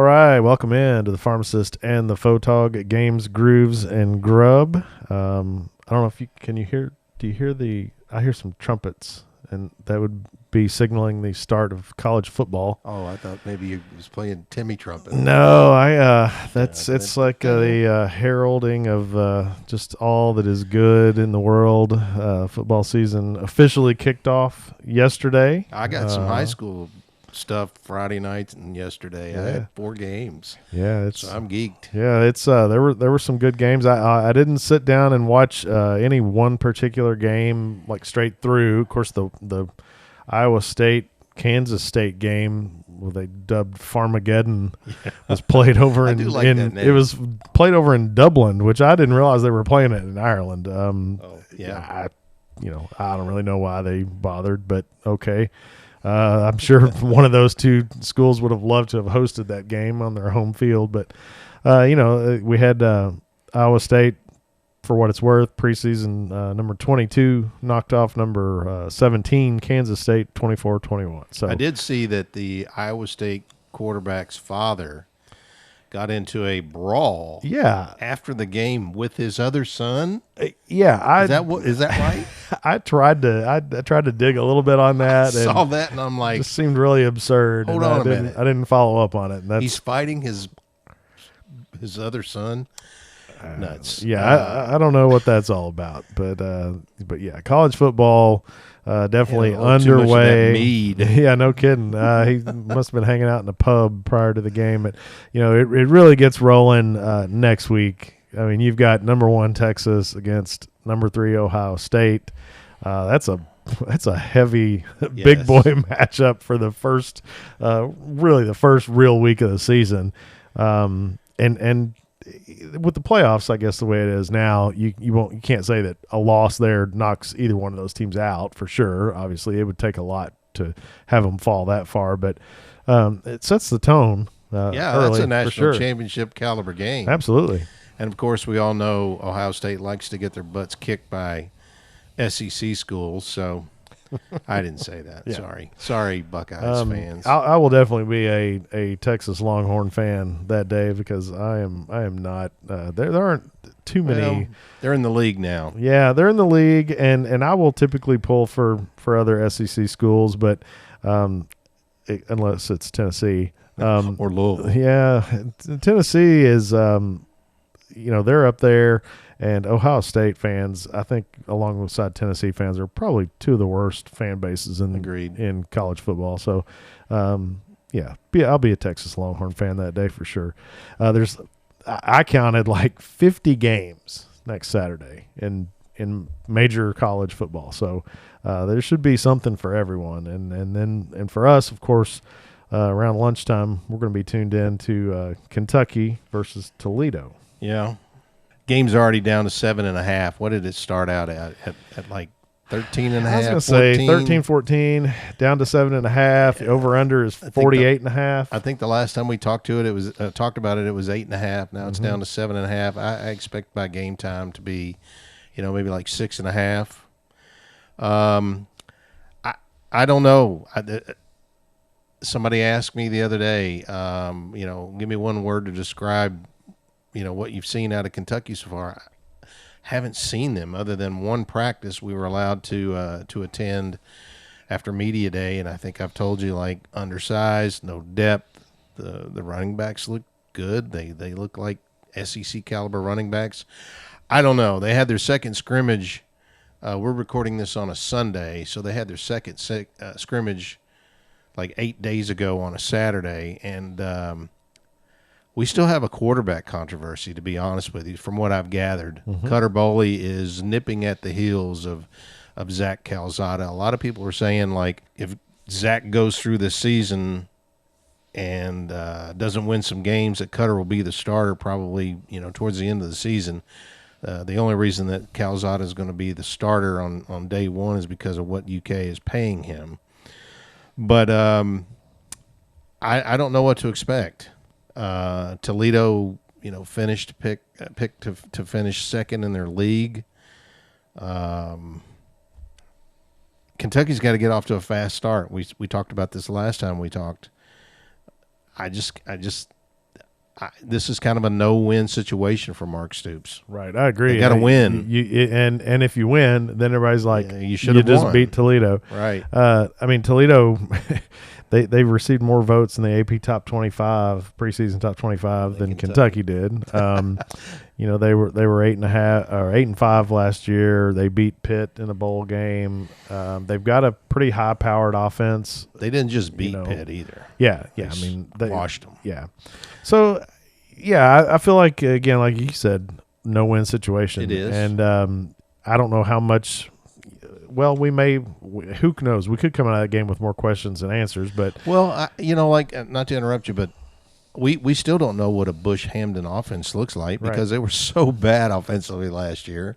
right, welcome in to the Pharmacist and the Photog Games, Grooves, and Grub. I don't know if can you hear? Do you hear I hear some trumpets, and that would be signaling the start of college football. Oh, I thought maybe you was playing Timmy trumpet. No, it's like the heralding of just all that is good in the world. Football season officially kicked off yesterday. I got some high school stuff Friday night and yesterday. Yeah. I had 4 games. Yeah, so I'm geeked. Yeah, it's there were some good games. I didn't sit down and watch any one particular game like straight through. Of course, the Iowa State Kansas State game, what they dubbed Pharmageddon, was played over I in, do like that name. It was played over in Dublin, which I didn't realize they were playing it in Ireland. I don't really know why they bothered, but okay. I'm sure one of those two schools would have loved to have hosted that game on their home field, but we had Iowa State, for what it's worth, preseason number 22 knocked off number 17 Kansas State 24-21. So I did see that the Iowa State quarterback's father got into a brawl. Yeah. After the game with his other son. Yeah, Is that right? I tried to dig a little bit on that. I saw that and I'm like, it just seemed really absurd. Hold on a minute. I didn't follow up on it. And he's fighting his other son. Nuts. Yeah, I don't know what that's all about, but yeah, college football definitely underway. Mead. Yeah, no kidding. He must have been hanging out in a pub prior to the game, but it really gets rolling next week. I mean, you've got number 1 Texas against number 3 Ohio State. That's a heavy big boy matchup for the first real week of the season, and with the playoffs, I guess the way it is now, you can't say that a loss there knocks either one of those teams out for sure. Obviously, it would take a lot to have them fall that far, but it sets the tone. That's a national championship caliber game. Absolutely. And of course, we all know Ohio State likes to get their butts kicked by SEC schools, so I didn't say that. Yeah. Sorry, Buckeyes fans. I will definitely be a Texas Longhorn fan that day because I am not. There aren't too many. Well, they're in the league now. Yeah, they're in the league, and I will typically pull for other SEC schools, but unless it's Tennessee or Louisville. Yeah, Tennessee is. They're up there. And Ohio State fans, I think, alongside Tennessee fans, are probably two of the worst fan bases in college football. So, I'll be a Texas Longhorn fan that day for sure. I counted like 50 games next Saturday in major college football. So there should be something for everyone. And for us, of course, around lunchtime, we're going to be tuned in to Kentucky versus Toledo. Yeah. Game's already down to 7.5. What did it start out at like 13.5? I was going to say 13-14, down to 7.5. The over/under is 48.5. I think the last time we talked about it, it was 8.5. Now it's down to 7.5. I expect by game time to be, maybe like 6.5. I don't know. Somebody asked me the other day, give me one word to describe what you've seen out of Kentucky so far. I haven't seen them other than one practice we were allowed to attend after media day, and I think I've told you, like, undersized, no depth. The running backs look good. They look like SEC caliber running backs. I don't know. They had their second scrimmage. We're recording this on a Sunday, so they had their second scrimmage like 8 days ago on a Saturday, and we still have a quarterback controversy, to be honest with you, from what I've gathered. Cutter Boley is nipping at the heels of Zach Calzada. A lot of people are saying, like, if Zach goes through this season and doesn't win some games, that Cutter will be the starter probably, towards the end of the season. The only reason that Calzada is going to be the starter on day one is because of what UK is paying him. But I don't know what to expect. Toledo, finished picked to finish second in their league. Kentucky's got to get off to a fast start. We talked about this last time we talked. I just this is kind of a no-win situation for Mark Stoops. Right, I agree. You got to win. And if you win, then everybody's like, you should have just won. beat Toledo. Right. I mean, Toledo, they received more votes in the AP Top 25 preseason Top 25 than Kentucky did. You know, they were 8.5 or 8-5 last year. They beat Pitt in a bowl game. They've got a pretty high-powered offense. They didn't just beat Pitt either. Yeah. I mean, they washed them. Yeah. So, yeah, I feel like, again, like you said, no-win situation. It is. And I don't know how much – well, who knows? We could come out of that game with more questions than answers. But well, not to interrupt you, but we still don't know what a Bush-Hamden offense looks like because they were so bad offensively last year.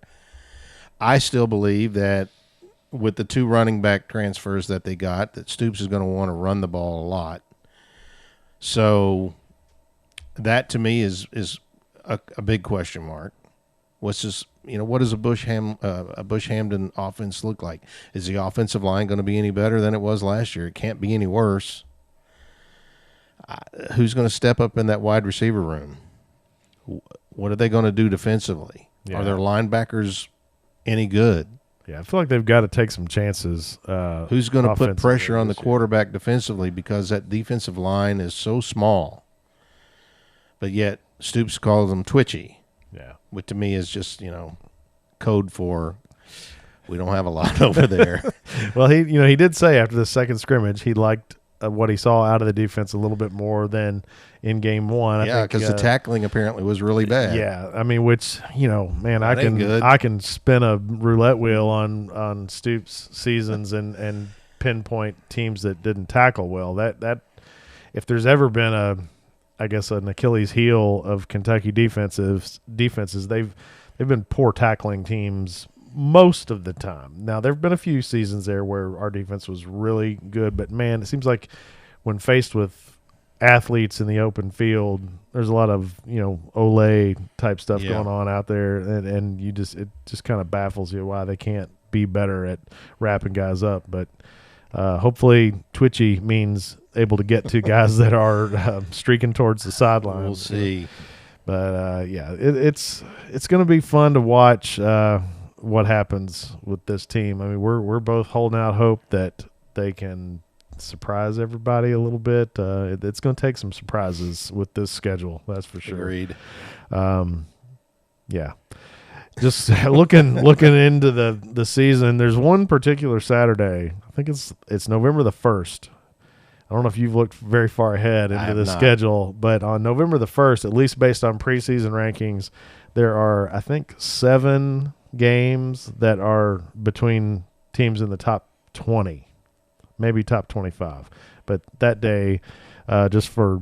I still believe that with the 2 running back transfers that they got, that Stoops is going to want to run the ball a lot. So that to me is a big question mark. What's this? What does a Bush-Hamden offense look like? Is the offensive line going to be any better than it was last year? It can't be any worse. Who's going to step up in that wide receiver room? What are they going to do defensively? Yeah. Are their linebackers any good? Yeah, I feel like they've got to take some chances. Who's going to put pressure on the quarterback defensively because that defensive line is so small? But yet Stoops calls them twitchy. Yeah. Which to me is just, code for we don't have a lot over there. Well, he did say after the second scrimmage he liked what he saw out of the defense a little bit more than in game 1. Yeah, because the tackling apparently was really bad. Yeah, I mean, which man, I can spin a roulette wheel on Stoops seasons and pinpoint teams that didn't tackle well. That if there's ever been an Achilles heel of Kentucky defenses, they've been poor tackling teams most of the time. Now, there have been a few seasons there where our defense was really good, but, man, it seems like when faced with athletes in the open field, there's a lot of, Olay type stuff going on out there, and it just kind of baffles you why they can't be better at wrapping guys up. But hopefully twitchy means able to get to guys that are streaking towards the sideline. We'll see. But, it's going to be fun to watch what happens with this team. I mean, we're both holding out hope that they can surprise everybody a little bit. It's going to take some surprises with this schedule, that's for sure. Agreed. Yeah. Just looking into the season, there's one particular Saturday. I think it's November the 1st. I don't know if you've looked very far ahead into the schedule, but on November the 1st, at least based on preseason rankings, there are, I think, 7 games that are between teams in the top 20, maybe top 25. But that day, just for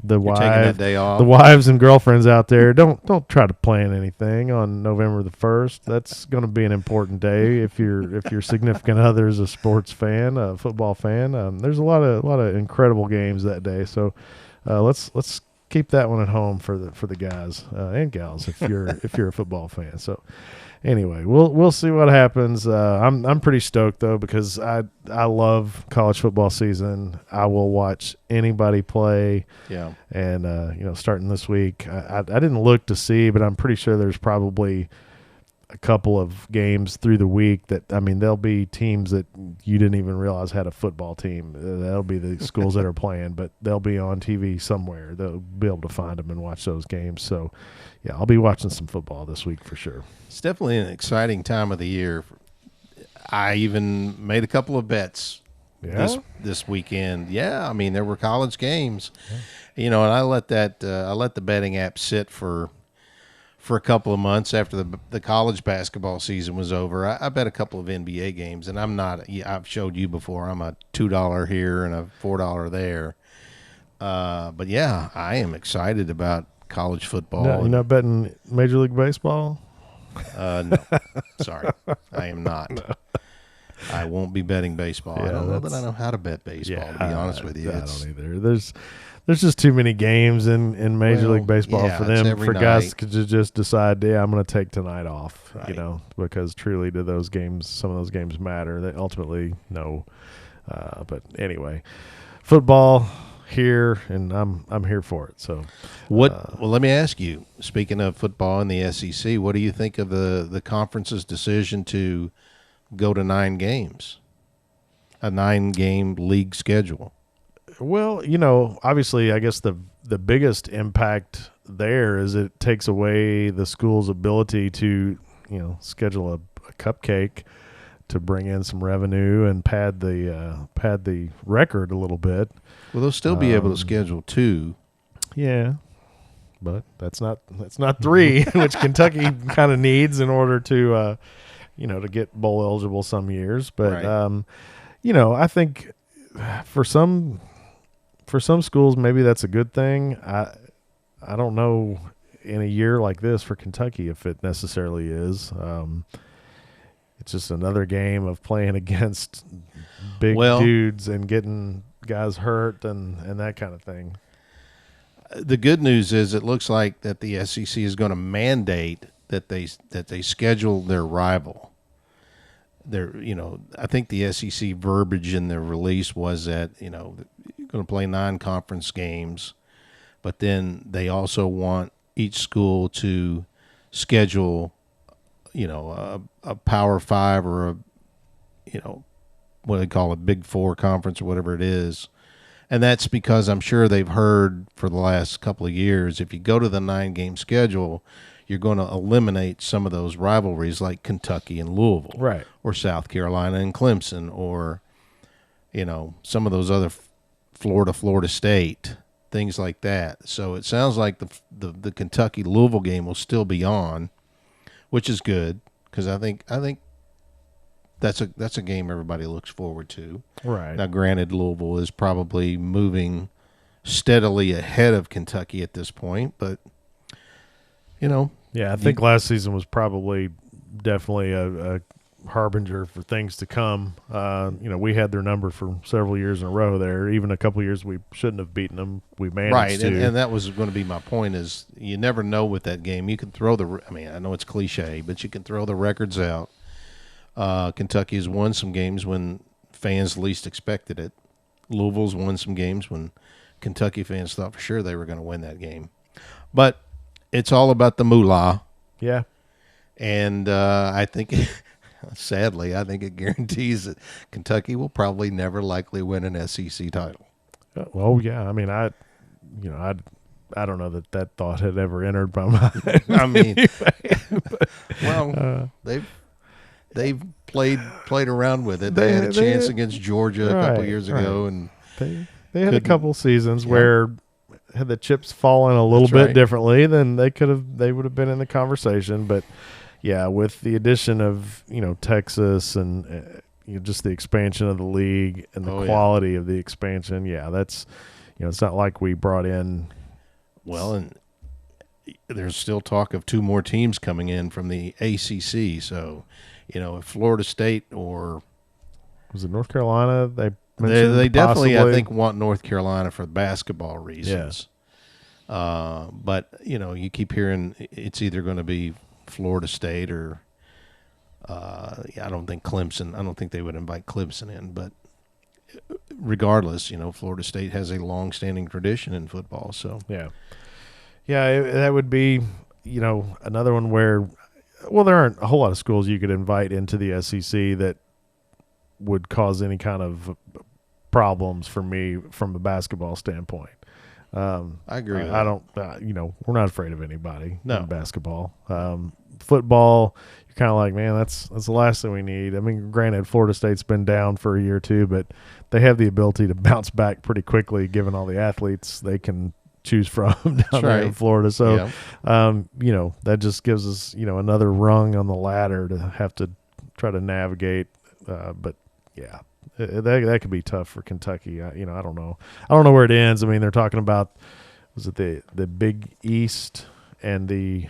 the wives and girlfriends out there, don't try to plan anything on November the 1st. That's going to be an important day if your significant other is a sports fan, a football fan. There's a lot of incredible games that day. So let's keep that one at home for the guys and gals if you're a football fan. So anyway, we'll see what happens. I'm pretty stoked though because I love college football season. I will watch anybody play. Yeah. And starting this week, I didn't look to see, but I'm pretty sure there's probably a couple of games through the week that, I mean, there'll be teams that you didn't even realize had a football team. That'll be the schools that are playing, but they'll be on TV somewhere. They'll be able to find them and watch those games. So, yeah, I'll be watching some football this week for sure. It's definitely an exciting time of the year. I even made a couple of bets this weekend. Yeah, I mean, there were college games, and I let the betting app sit for a couple of months after the college basketball season was over. I bet a couple of NBA games, and I've showed you before, I'm a $2 here and a $4 there. But yeah, I am excited about college football. No, you're not betting Major League Baseball? No, sorry, I am not. No. I won't be betting baseball. I don't know that I know how to bet baseball, to be honest with you. I don't either. There's just too many games in Major League Baseball for them, for guys to just decide, I'm going to take tonight off, because truly do some of those games matter. They ultimately no. But anyway, football here, and I'm here for it. So, Well, let me ask you. Speaking of football in the SEC, what do you think of the conference's decision to go to 9 games, a 9-game league schedule? well, obviously, I guess the biggest impact there is it takes away the school's ability to, schedule a cupcake to bring in some revenue and pad the record a little bit. Well, they'll still be able to schedule 2. Yeah, but that's not 3, which Kentucky kind of needs in order to to get bowl eligible some years. But Right. I think for some schools maybe that's a good thing. I don't know in a year like this for Kentucky if it necessarily is. It's just another game of playing against big dudes and getting guys hurt and that kind of thing. The good news is it looks like that the SEC is going to mandate that they schedule their rival. I think the SEC verbiage in the release was that you're going to play 9 conference games, but then they also want each school to schedule a Power 5 or a what they call a Big 4 conference or whatever it is. And that's because I'm sure they've heard for the last couple of years, if you go to the 9-game schedule, you're going to eliminate some of those rivalries like Kentucky and Louisville, Right, or South Carolina and Clemson, or some of those other Florida State, things like that. So it sounds like the Kentucky Louisville game will still be on, which is good because I think that's a game everybody looks forward to. right. Now, granted, Louisville is probably moving steadily ahead of Kentucky at this point, but Yeah, I think last season was probably definitely a harbinger for things to come. We had their number for several years in a row there. Even a couple of years we shouldn't have beaten them. We managed right, to. and that was going to be my point. Is you never know with that game. You can throw I know it's cliche, but you can throw the records out. Kentucky has won some games when fans least expected it. Louisville's won some games when Kentucky fans thought for sure they were going to win that game. But it's all about the moolah. Yeah. And I think, sadly, it guarantees that Kentucky will probably never likely win an SEC title. Well, yeah. I mean, I don't know that thought had ever entered my mind. I mean, anyway, they've played around with it. They had a chance against Georgia a couple years ago, and they had a couple seasons where had the chips fallen a little bit differently, then they would have been in the conversation. But yeah, with the addition of Texas and just the expansion of the league and the quality of the expansion, that's it's not like we brought in. Well, and there's still talk of 2 more teams coming in from the ACC. So, if Florida State or was it North Carolina, they definitely, possibly, I think, want North Carolina for basketball reasons. But you keep hearing it's either going to be Florida State or I don't think Clemson. I don't think they would invite Clemson in, but regardless, Florida State has a long-standing tradition in football. So that would be another one where, well, there aren't a whole lot of schools you could invite into the SEC that would cause any kind of problems for me from a basketball standpoint. I agree. I don't. We're not afraid of anybody in basketball. Football, you're kind of like, man, that's the last thing we need. I mean, granted, Florida State's been down for a year or two, but they have the ability to bounce back pretty quickly given all the athletes they can choose from down there in Florida. So, that just gives us, another rung on the ladder to have to try to navigate. But yeah, that could be tough for Kentucky. I don't know. I don't know where it ends. I mean, they're talking about, was it the Big East and the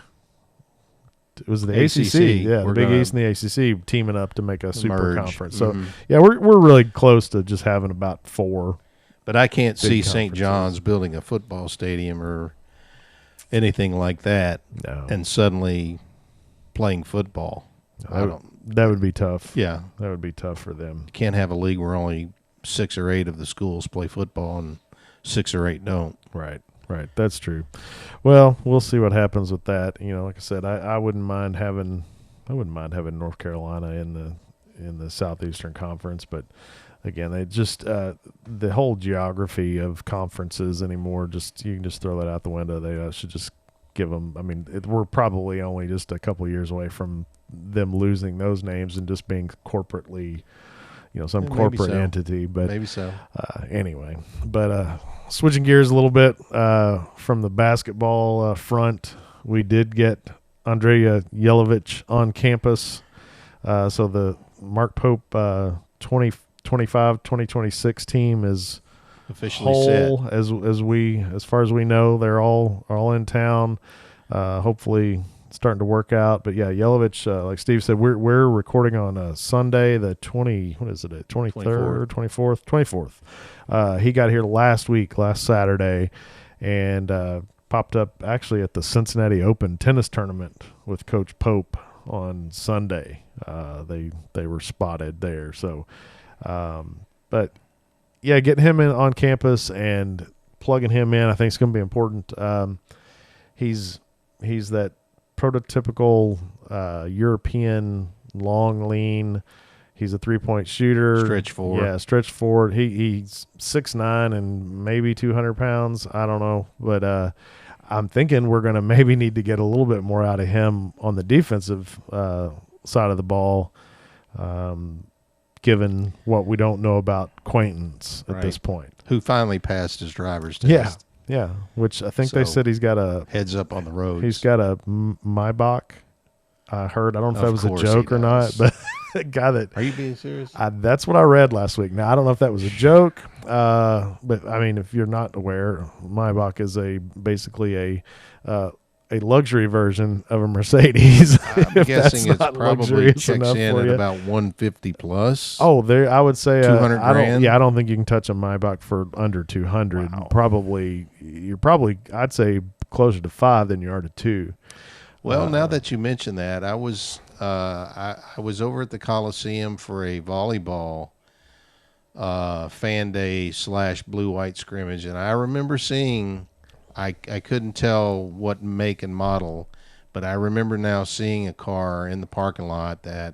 ACC? Yeah, the Big East and the ACC teaming up to make a super conference. So, yeah, we're really close to just having about 4. But I can't see St. John's building a football stadium or anything like that and suddenly playing football. That would be tough. Yeah. That would be tough for them. You can't have a league where only 6 or 8 of the schools play football and 6 or 8 don't. Right. That's true. Well, we'll see what happens with that. Like I said, I wouldn't mind having North Carolina in the Southeastern Conference, but again, they just the whole geography of conferences anymore. You can just throw that out the window. They should just give them. I mean, we're probably only just a couple of years away from them losing those names and just being corporately, some corporate entity. But maybe so. Anyway, but switching gears a little bit from the basketball front, we did get Andrea Yelovich on campus. So the Mark Pope 2025-2026 team is officially set. As far as we know, they're all in town. Hopefully starting to work out. But yeah, Yelovich, like Steve said, we're recording on Sunday, the 24th. He got here last Saturday, and popped up actually at the Cincinnati Open tennis tournament with Coach Pope on Sunday. They were spotted there. So, but yeah, getting him in on campus and plugging him in, I think is going to be important. He's that prototypical European long lean. He's a 3-point shooter. Stretch forward. Yeah, stretch forward. He's 6'9" and maybe 200 pounds. I don't know. But I'm thinking we're going to maybe need to get a little bit more out of him on the defensive side of the ball, given what we don't know about Quaintance at this point. Who finally passed his driver's test. Yeah, which I think they said he's got a heads up on the road. He's got a Maybach. I heard. I don't know if that was a joke or not, but a guy that. Are you being serious? That's what I read last week. Now I don't know if that was a joke, but I mean, if you're not aware, Maybach is basically a luxury version of a Mercedes. I'm guessing it's probably checks in at about 150 plus. Oh, I would say 200 grand. I don't think you can touch a Maybach for under 200. Wow. I'd say closer to 5 than you are to 2. Well, now that you mention that, I was over at the Coliseum for a volleyball fan day / blue-white scrimmage, and I remember seeing. I couldn't tell what make and model, but I remember now seeing a car in the parking lot that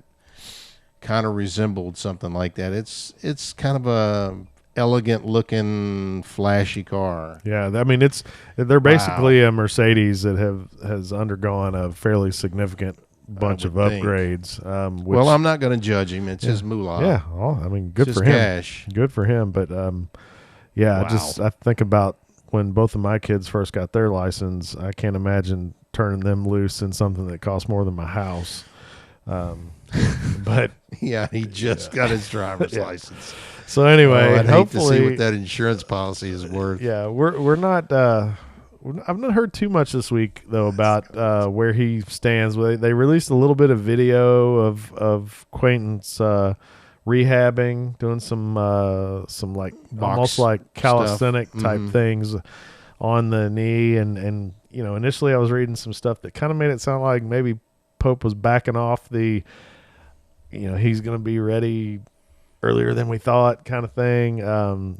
kind of resembled something like that. It's kind of a elegant looking, flashy car. Yeah, I mean they're basically a Mercedes that has undergone a fairly significant bunch of upgrades. Well, I'm not going to judge him. It's his moolah. Yeah, I mean, good for him. Cash. Good for him. But I think about when both of my kids first got their license. I can't imagine turning them loose in something that costs more than my house. But yeah, he just got his driver's license. So anyway, I'd hopefully hate to see what that insurance policy is worth. Yeah, we're not. I've not heard too much this week though about where he stands. They released a little bit of video of Quaintance rehabbing, doing some like almost like calisthenic type things on the knee, and initially I was reading some stuff that kind of made it sound like maybe Pope was backing off the, he's going to be ready earlier than we thought kind of thing.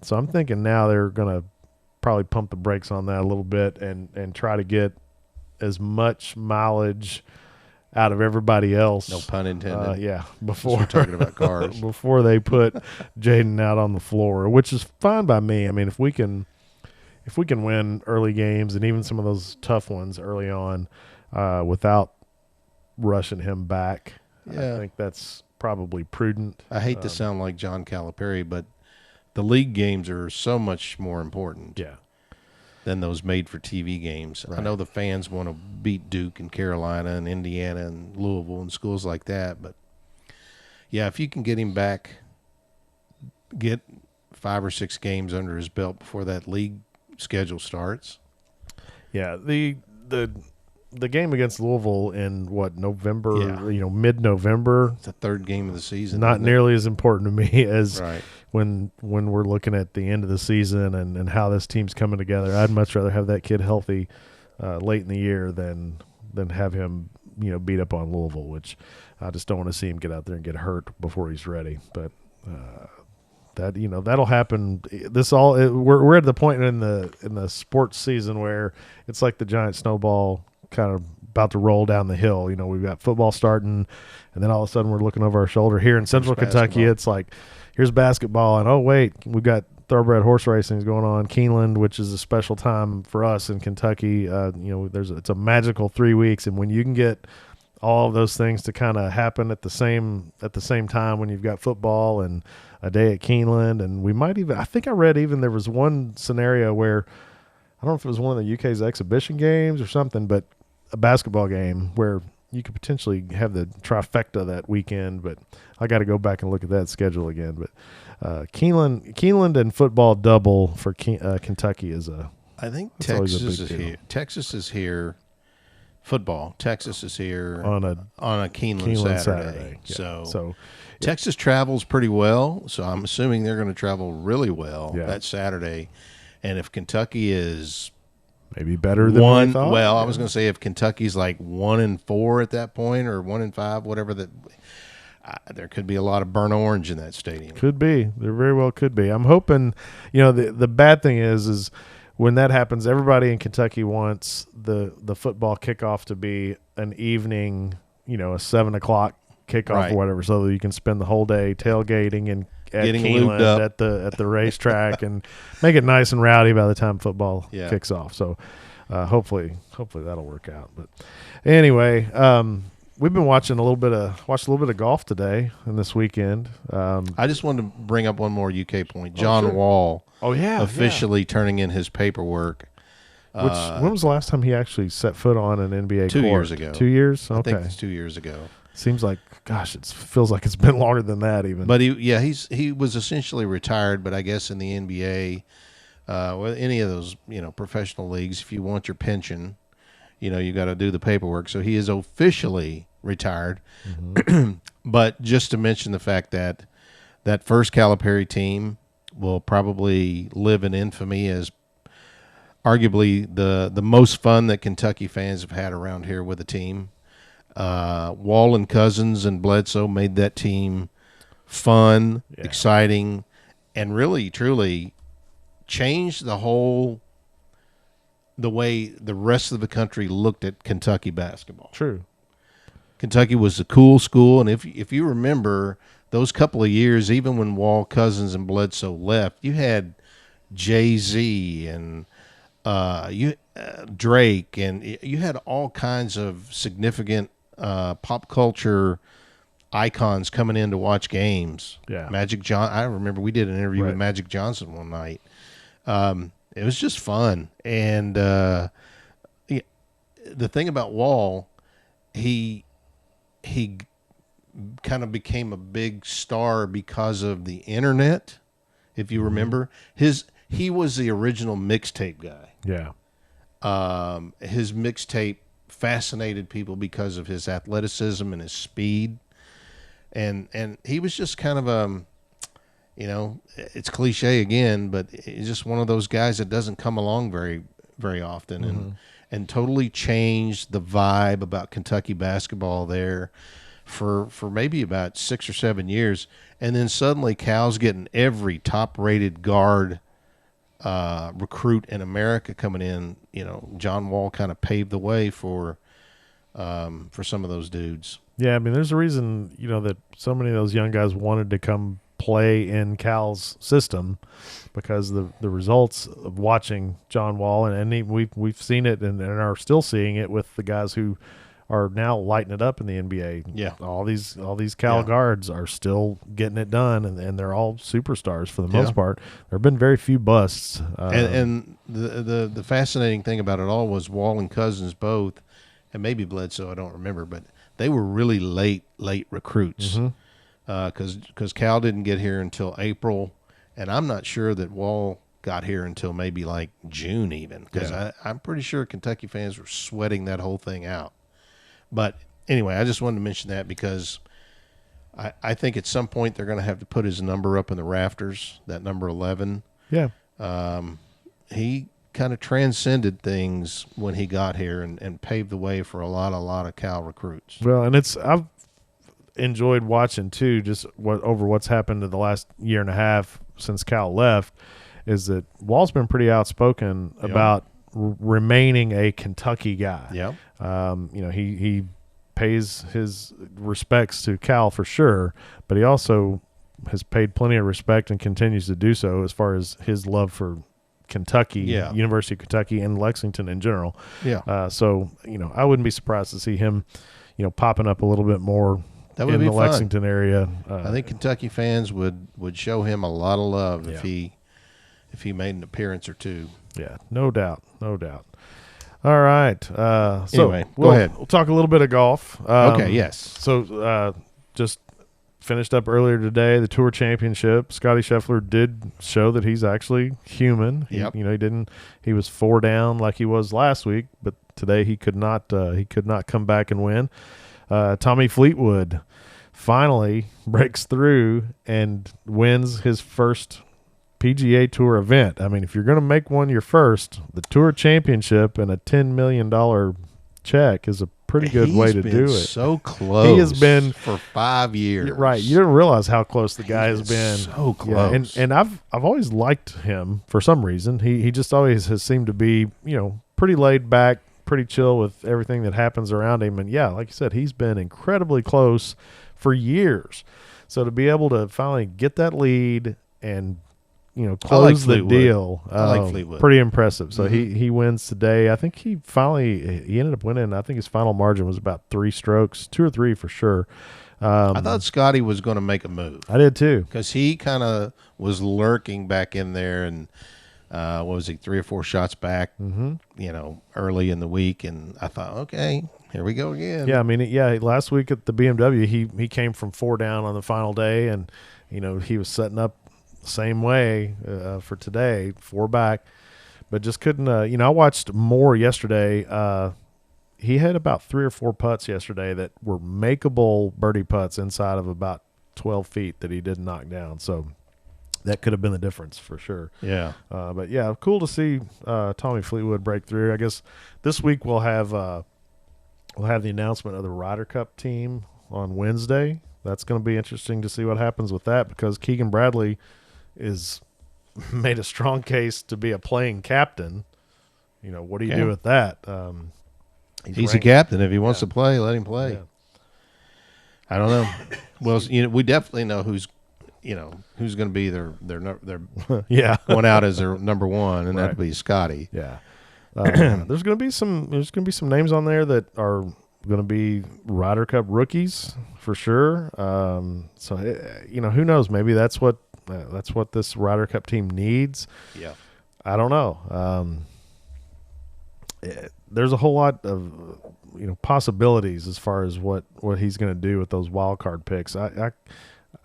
So I'm thinking now they're going to probably pump the brakes on that a little bit and try to get as much mileage out of everybody else. No pun intended. Yeah, before we're talking about cars. Before they put Jaden out on the floor, which is fine by me. I mean, if we can win early games and even some of those tough ones early on without rushing him back, I think that's probably prudent. I hate to sound like John Calipari, but the league games are so much more important. Yeah. Than those made-for-TV games. Right. I know the fans want to beat Duke and Carolina and Indiana and Louisville and schools like that, but yeah, if you can get him back, get 5 or 6 games under his belt before that league schedule starts. Yeah, the game against Louisville in November, mid-November. It's the third game of the season. Not nearly as important to me as when we're looking at the end of the season and how this team's coming together. I'd much rather have that kid healthy late in the year than have him, beat up on Louisville, which I just don't want to see him get out there and get hurt before he's ready. But that that'll happen. We're at the point in the sports season where it's like the giant snowball kind of about to roll down the hill. We've got football starting, and then all of a sudden we're looking over our shoulder here in Central Kentucky. It's like here's basketball, and oh wait, we've got thoroughbred horse racing is going on. Keeneland, which is a special time for us in Kentucky. It's a magical 3 weeks, and when you can get all of those things to kind of happen at the same time, when you've got football and a day at Keeneland, and we might even, I think I read even there was one scenario where, I don't know if it was one of the UK's exhibition games or something, but a basketball game where you could potentially have the trifecta that weekend, but I got to go back and look at that schedule again. But Keeneland and football double for Kentucky is I think Texas is here. Texas is here. Football. Texas is here on a Keeneland Saturday. Yeah. So Texas travels pretty well. So I'm assuming they're going to travel really well that Saturday. And if Kentucky is maybe better than we thought. Well, I was going to say if Kentucky's like 1-4 at that point, or 1-5, whatever that. There could be a lot of burnt orange in that stadium. Could be. There very well could be. I'm hoping. The bad thing is when that happens, everybody in Kentucky wants the football kickoff to be an evening, a 7:00 kickoff or whatever, so that you can spend the whole day tailgating and getting lubed up at the racetrack and make it nice and rowdy by the time football kicks off. So hopefully that'll work out. But anyway, we've been watching a little bit of golf today and this weekend. I just wanted to bring up one more UK point. John Wall. Oh yeah, officially turning in his paperwork. When was the last time he actually set foot on an NBA court? 2 years ago. 2 years? Okay. I think it's 2 years ago. Seems like, gosh, it feels like it's been longer than that even. But he was essentially retired, but I guess in the NBA, any of those professional leagues, if you want your pension, you got to do the paperwork. So he is officially retired. Mm-hmm. But just to mention the fact that first Calipari team will probably live in infamy as arguably the most fun that Kentucky fans have had around here with a team. Wall and Cousins and Bledsoe made that team fun, exciting, and really, truly changed the way the rest of the country looked at Kentucky basketball. True. Kentucky was a cool school, and if you remember those couple of years, even when Wall, Cousins, and Bledsoe left, you had Jay-Z and Drake, and you had all kinds of significant pop culture icons coming in to watch games. Yeah. I remember we did an interview with Magic Johnson one night. It was just fun. And the thing about Wall, he kind of became a big star because of the internet. If you remember, he was the original mixtape guy. Yeah. His mixtape fascinated people because of his athleticism and his speed. And he was just kind of it's cliche again, but he's just one of those guys that doesn't come along very, very often, and totally changed the vibe about Kentucky basketball there for maybe about 6 or 7 years. And then suddenly Cal's getting every top-rated guard recruit in America coming in. John Wall kind of paved the way for some of those dudes. Yeah, I mean, there's a reason, that so many of those young guys wanted to come play in Cal's system, because the results of watching John Wall, and we've seen it and are still seeing it with the guys who are now lighting it up in the NBA. Yeah. All these Cal guards are still getting it done, and they're all superstars for the most part. There have been very few busts. And the fascinating thing about it all was Wall and Cousins both, and maybe Bledsoe, I don't remember, but they were really late recruits. Because Cal didn't get here until April, and I'm not sure that Wall got here until maybe like June even, because I'm pretty sure Kentucky fans were sweating that whole thing out. But anyway, I just wanted to mention that because I think at some point they're going to have to put his number up in the rafters, that number 11. Yeah. He kind of transcended things when he got here and paved the way for a lot of Cal recruits. Well, and enjoyed watching too, just what's happened in the last year and a half since Cal left, is that Wall's been pretty outspoken about remaining a Kentucky guy. Yeah. He pays his respects to Cal for sure, but he also has paid plenty of respect and continues to do so as far as his love for Kentucky, University of Kentucky, and Lexington in general. Yeah. So I wouldn't be surprised to see him, popping up a little bit more in the Lexington area. I think Kentucky fans would show him a lot of love if he made an appearance or two. Yeah, no doubt. All right. So anyway, go ahead. We'll talk a little bit of golf. Okay. Yes. So just finished up earlier today the Tour Championship. Scotty Scheffler did show that he's actually human. Yep. He was 4 down like he was last week, but today he could not come back and win. Tommy Fleetwood finally breaks through and wins his first PGA Tour event. I mean, if you're going to make one your first, the Tour Championship and a $10 million check is a pretty good way to do it. So close. He has been for 5 years. Right. You don't realize how close the guy has been. So close. Yeah, and I've always liked him for some reason. He just always has seemed to be, pretty laid back, pretty chill with everything that happens around him. And yeah, like you said, he's been incredibly close for years. So to be able to finally get that lead and close the deal. I like Fleetwood. Pretty impressive. So he wins today. I think he ended up winning. I think his final margin was about 3 strokes, 2 or 3 for sure. I thought Scotty was going to make a move. I did too. Because he kind of was lurking back in there, and what was he, 3 or 4 shots back, early in the week. And I thought, okay, here we go again. Yeah, I mean, last week at the BMW, he came from 4 down on the final day, and, he was setting up same way for today, 4 back, but just couldn't. I watched more yesterday. He had about 3 or 4 putts yesterday that were makeable birdie putts inside of about 12 feet that he didn't knock down. So that could have been the difference for sure. Yeah. But yeah, cool to see Tommy Fleetwood break through. I guess this week we'll have the announcement of the Ryder Cup team on Wednesday. That's going to be interesting to see what happens with that, because Keegan Bradley is made a strong case to be a playing captain. What do you do with that? He's a captain. If he wants to play, let him play. Yeah. I don't know. Well, we definitely know who's going to be their going out as their number 1, and that'd be Scotty. Yeah. There's going to be some names on there that are going to be Ryder Cup rookies for sure. So who knows? Maybe that's what this Ryder Cup team needs. Yeah. I don't know. There's a whole lot of possibilities as far as what he's going to do with those wild card picks. I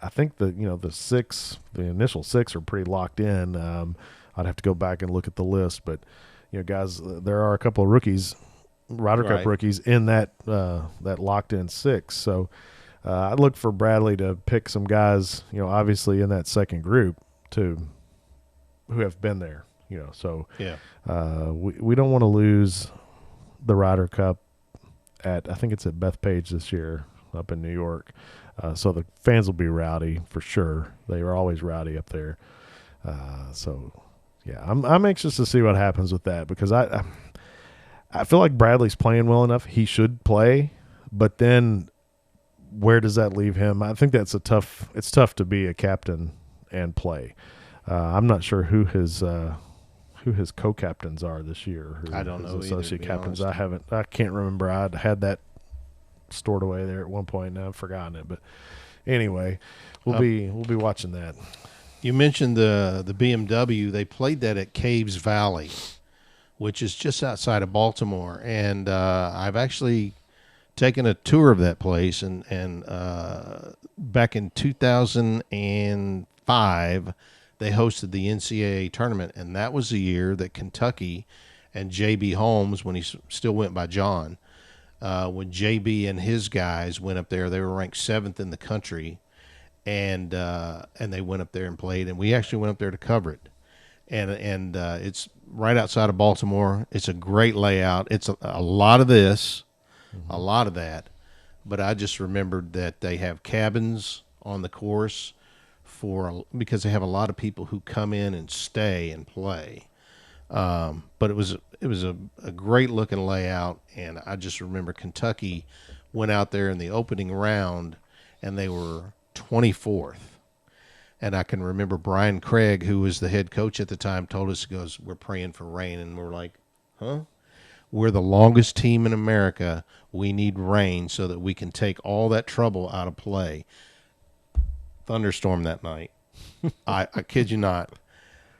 think that the initial 6 are pretty locked in. I'd have to go back and look at the list, but guys, there are a couple of rookies, Ryder Cup rookies in that locked in 6. So I'd look for Bradley to pick some guys, obviously in that second group who have been there. So yeah, we don't want to lose the Ryder Cup I think it's at Bethpage this year up in New York. So the fans will be rowdy for sure. They are always rowdy up there. So yeah, I'm anxious to see what happens with that, because I feel like Bradley's playing well enough. He should play, but then where does that leave him? I think it's tough to be a captain and play. I'm not sure who his co-captains are this year. I don't know. Associate captains. I can't remember. I'd had that stored away there at one point, and I've forgotten it. But anyway, we'll be watching that. You mentioned the BMW. They played that at Caves Valley, which is just outside of Baltimore, and I've actually taken a tour of that place. And back in 2005, they hosted the NCAA tournament, and that was the year that Kentucky and J.B. Holmes, when he still went by John, when J.B. and his guys went up there, they were ranked 7th in the country, and they went up there and played, and we actually went up there to cover it. And it's right outside of Baltimore. It's a great layout. It's a lot of this, a lot of that, but I just remembered that they have cabins on the course because they have a lot of people who come in and stay and play. But it was a great looking layout, and I just remember Kentucky went out there in the opening round, and they were 24th. And I can remember Brian Craig, who was the head coach at the time, told us, he goes, "We're praying for rain," and we're like, "Huh? We're the longest team in America. We need rain so that we can take all that trouble out of play." Thunderstorm that night. I kid you not.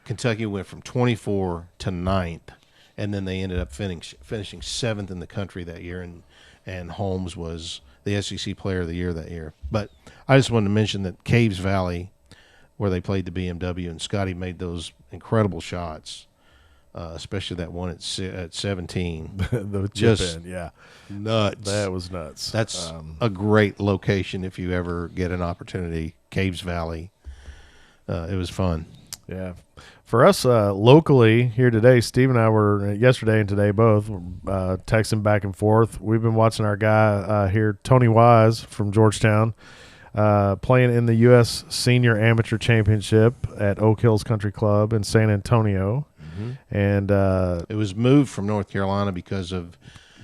Kentucky went from 24 to 9th, and then they ended up finishing 7th in the country that year, and Holmes was the SEC Player of the Year that year. But I just wanted to mention that Caves Valley, where they played the BMW, and Scotty made those incredible shots, especially that one at 17. The just chip in, yeah. Nuts. That was nuts. That's a great location if you ever get an opportunity. Caves Valley. It was fun. Yeah. For us locally here today, Steve and I were yesterday and today both texting back and forth. We've been watching our guy here, Tony Wise from Georgetown, playing in the U.S. Senior Amateur Championship at Oak Hills Country Club in San Antonio. Mm-hmm. And it was moved from North Carolina because of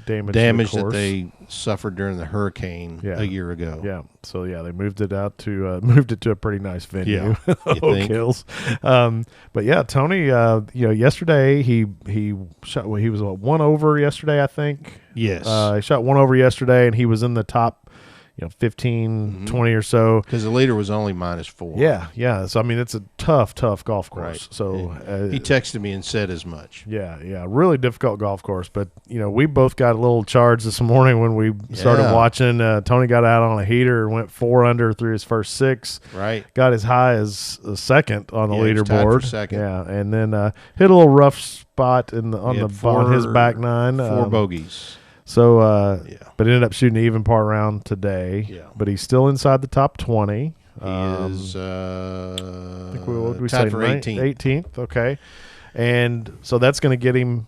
damage that they suffered during the hurricane a year ago. Yeah. So they moved it out to a pretty nice venue, Oak Hills. But yeah, Tony, yesterday he shot. Well, he was 1 over yesterday, I think. Yes. He shot 1 over yesterday, and he was in the top 15, 20 or so. Because the leader was only -4. Yeah. So, I mean, it's a tough golf course. Right. So he texted me and said as much. Yeah. Really difficult golf course. But, we both got a little charge this morning when we started watching. Tony got out on a heater and went 4 under through his first 6. Right. Got as high as a second on the he was tied leaderboard. for second. Yeah. And then hit a little rough spot on his back nine. 4 bogeys. So, but ended up shooting an even par round today. Yeah. But he's still inside the top 20. He is I think what did we tied say? for 18th. 18th, okay. And so that's going to get him.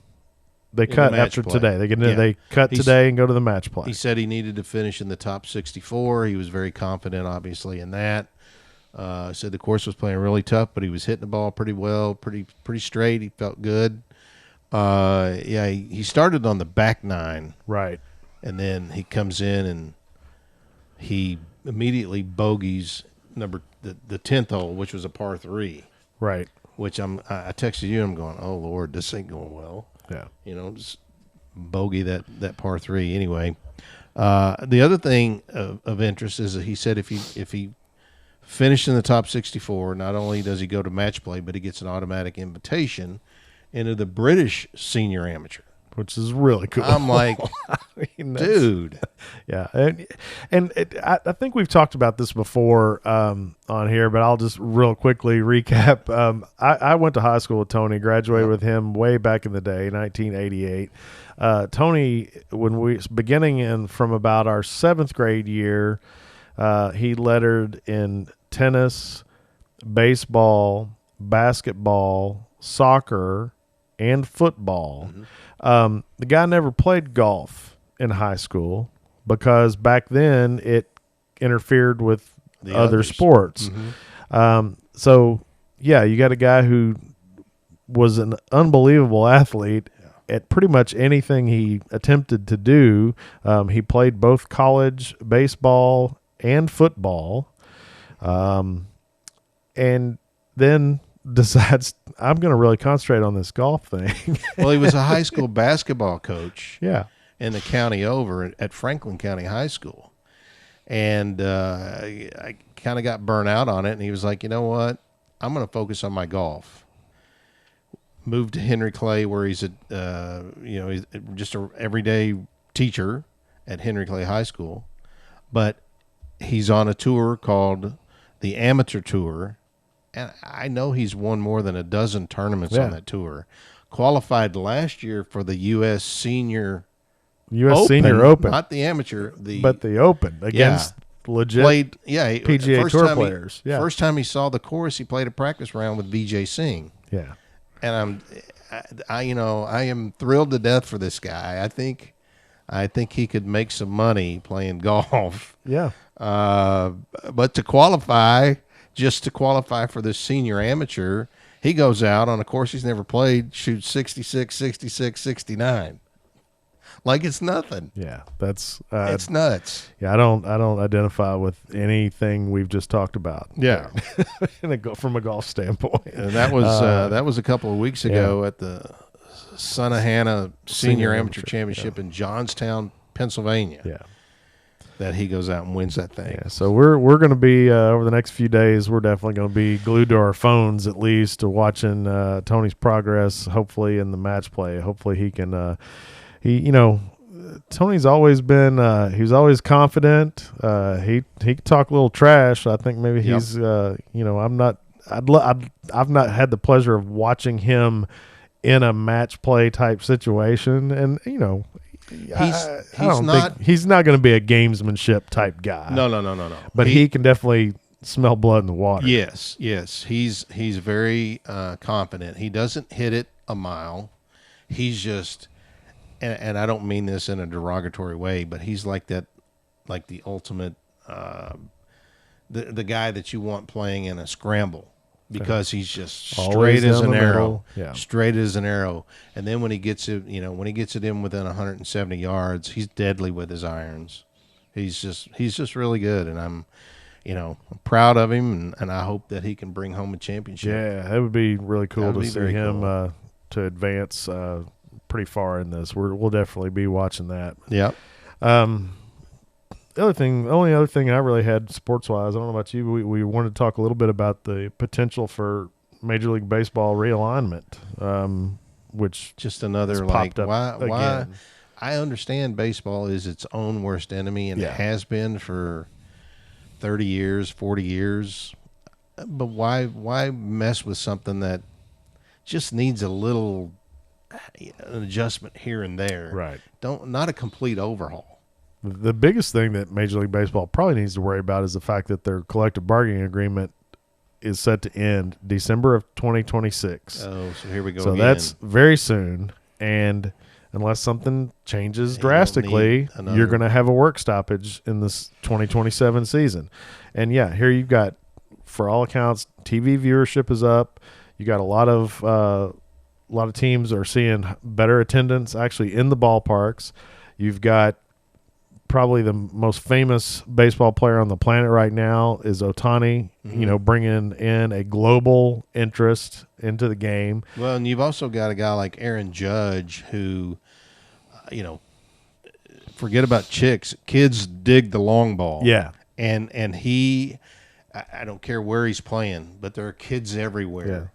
They cut after play. today. They cut today and go to the match play. He said he needed to finish in the top 64. He was very confident, obviously, in that. Said the course was playing really tough, but he was hitting the ball pretty well, pretty straight. He felt good. He started on the back 9. Right. And then he comes in and he immediately bogeys the 10th hole, which was a par 3. Right. Which I texted you. I'm going, oh Lord, this ain't going well. Yeah. Just bogey that par 3 anyway. The other thing of interest is that he said if he finished in the top 64, not only does he go to match play, but he gets an automatic invitation into the British Senior Amateur, which is really cool. I'm like, dude. Yeah. And I think we've talked about this before on here, but I'll just real quickly recap. I went to high school with Tony, graduated with him way back in the day, 1988. Tony, beginning from about our 7th grade year, he lettered in tennis, baseball, basketball, soccer, and football. Mm-hmm. The guy never played golf in high school because back then it interfered with the other sports. Mm-hmm. You got a guy who was an unbelievable athlete at pretty much anything he attempted to do. He played both college baseball and football, and then decides I'm going to really concentrate on this golf thing. Well, he was a high school basketball coach. Yeah. In the county over at Franklin County High School. And I kind of got burnt out on it. And he was like, you know what? I'm going to focus on my golf. Moved to Henry Clay, where he's he's just an everyday teacher at Henry Clay High School. But he's on a tour called the Amateur Tour. And I know he's won more than a dozen tournaments on that tour. Qualified last year for the U.S. Senior Open, not the amateur, but the Open against legit PGA Tour players. First time he saw the course, he played a practice round with Vijay Singh. Yeah, and I am thrilled to death for this guy. I think I think he could make some money playing golf. Yeah. But to qualify, just to qualify for this senior amateur, he goes out on a course he's never played, shoots 66, 66, 69. Like it's nothing. Yeah, that's it's nuts. Yeah, I don't identify with anything we've just talked about. Yeah, from a golf standpoint. And that was a couple of weeks ago at the Son of Hannah Senior Amateur Championship in Johnstown, Pennsylvania. Yeah, that he goes out and wins that thing. Yeah, so we're going to be over the next few days. We're definitely going to be glued to our phones at least, to watching Tony's progress. Hopefully in the match play. Hopefully he can. Tony's always been he was always confident. He could talk a little trash. I think maybe he's I've not had the pleasure of watching him in a match play type situation, and he's not going to be a gamesmanship type guy. No. But he can definitely smell blood in the water. Yes. He's very confident. He doesn't hit it a mile. He's just. And I don't mean this in a derogatory way, but he's like that, like the ultimate, the guy that you want playing in a scramble, because he's just straight as an arrow, straight as an arrow. And then when he gets it, when he gets it in within 170 yards, he's deadly with his irons. He's just really good, and I'm proud of him, and I hope that he can bring home a championship. Yeah, it would be really cool to see him to advance. Pretty far in this. We'll definitely be watching that. Yep. The only other thing I really had sports wise, I don't know about you, we wanted to talk a little bit about the potential for Major League Baseball realignment, which just another popped up why I understand baseball is its own worst enemy, and it has been for 30 years, 40 years. But why mess with something that just needs a little an adjustment here and there, right? Not a complete overhaul. The biggest thing that Major League Baseball probably needs to worry about is the fact that their collective bargaining agreement is set to end December of 2026. Oh, so here we go. So that's very soon, and unless something changes drastically, you're going to have a work stoppage in this 2027 season. And here you've got, for all accounts, TV viewership is up. You got a lot of teams are seeing better attendance actually in the ballparks. You've got probably the most famous baseball player on the planet right now is Ohtani, bringing in a global interest into the game. Well, and you've also got a guy like Aaron Judge who, forget about chicks. Kids dig the long ball. Yeah. And he, I don't care where he's playing, but there are kids everywhere. Yeah.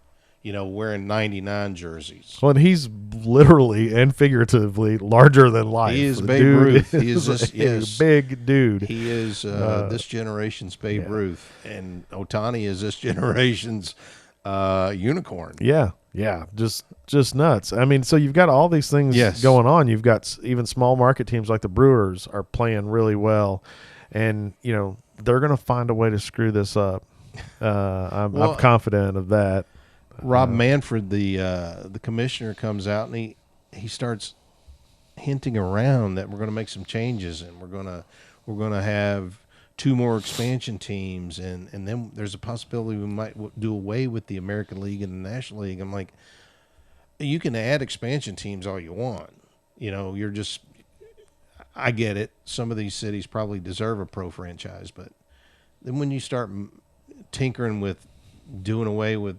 Wearing 99 jerseys. Well, and he's literally and figuratively larger than life. He is Babe Ruth. He is a big dude. He is this generation's Babe Ruth, and Ohtani is this generation's unicorn. Yeah, just nuts. I mean, so you've got all these things going on. You've got even small market teams like the Brewers are playing really well, and they're going to find a way to screw this up. I'm confident of that. Rob Manfred, the commissioner, comes out and he starts hinting around that we're going to make some changes, and we're going to have 2 more expansion teams, and then there's a possibility we might do away with the American League and the National League. I'm like, you can add expansion teams all you want. I get it. Some of these cities probably deserve a pro franchise, but then when you start tinkering with doing away with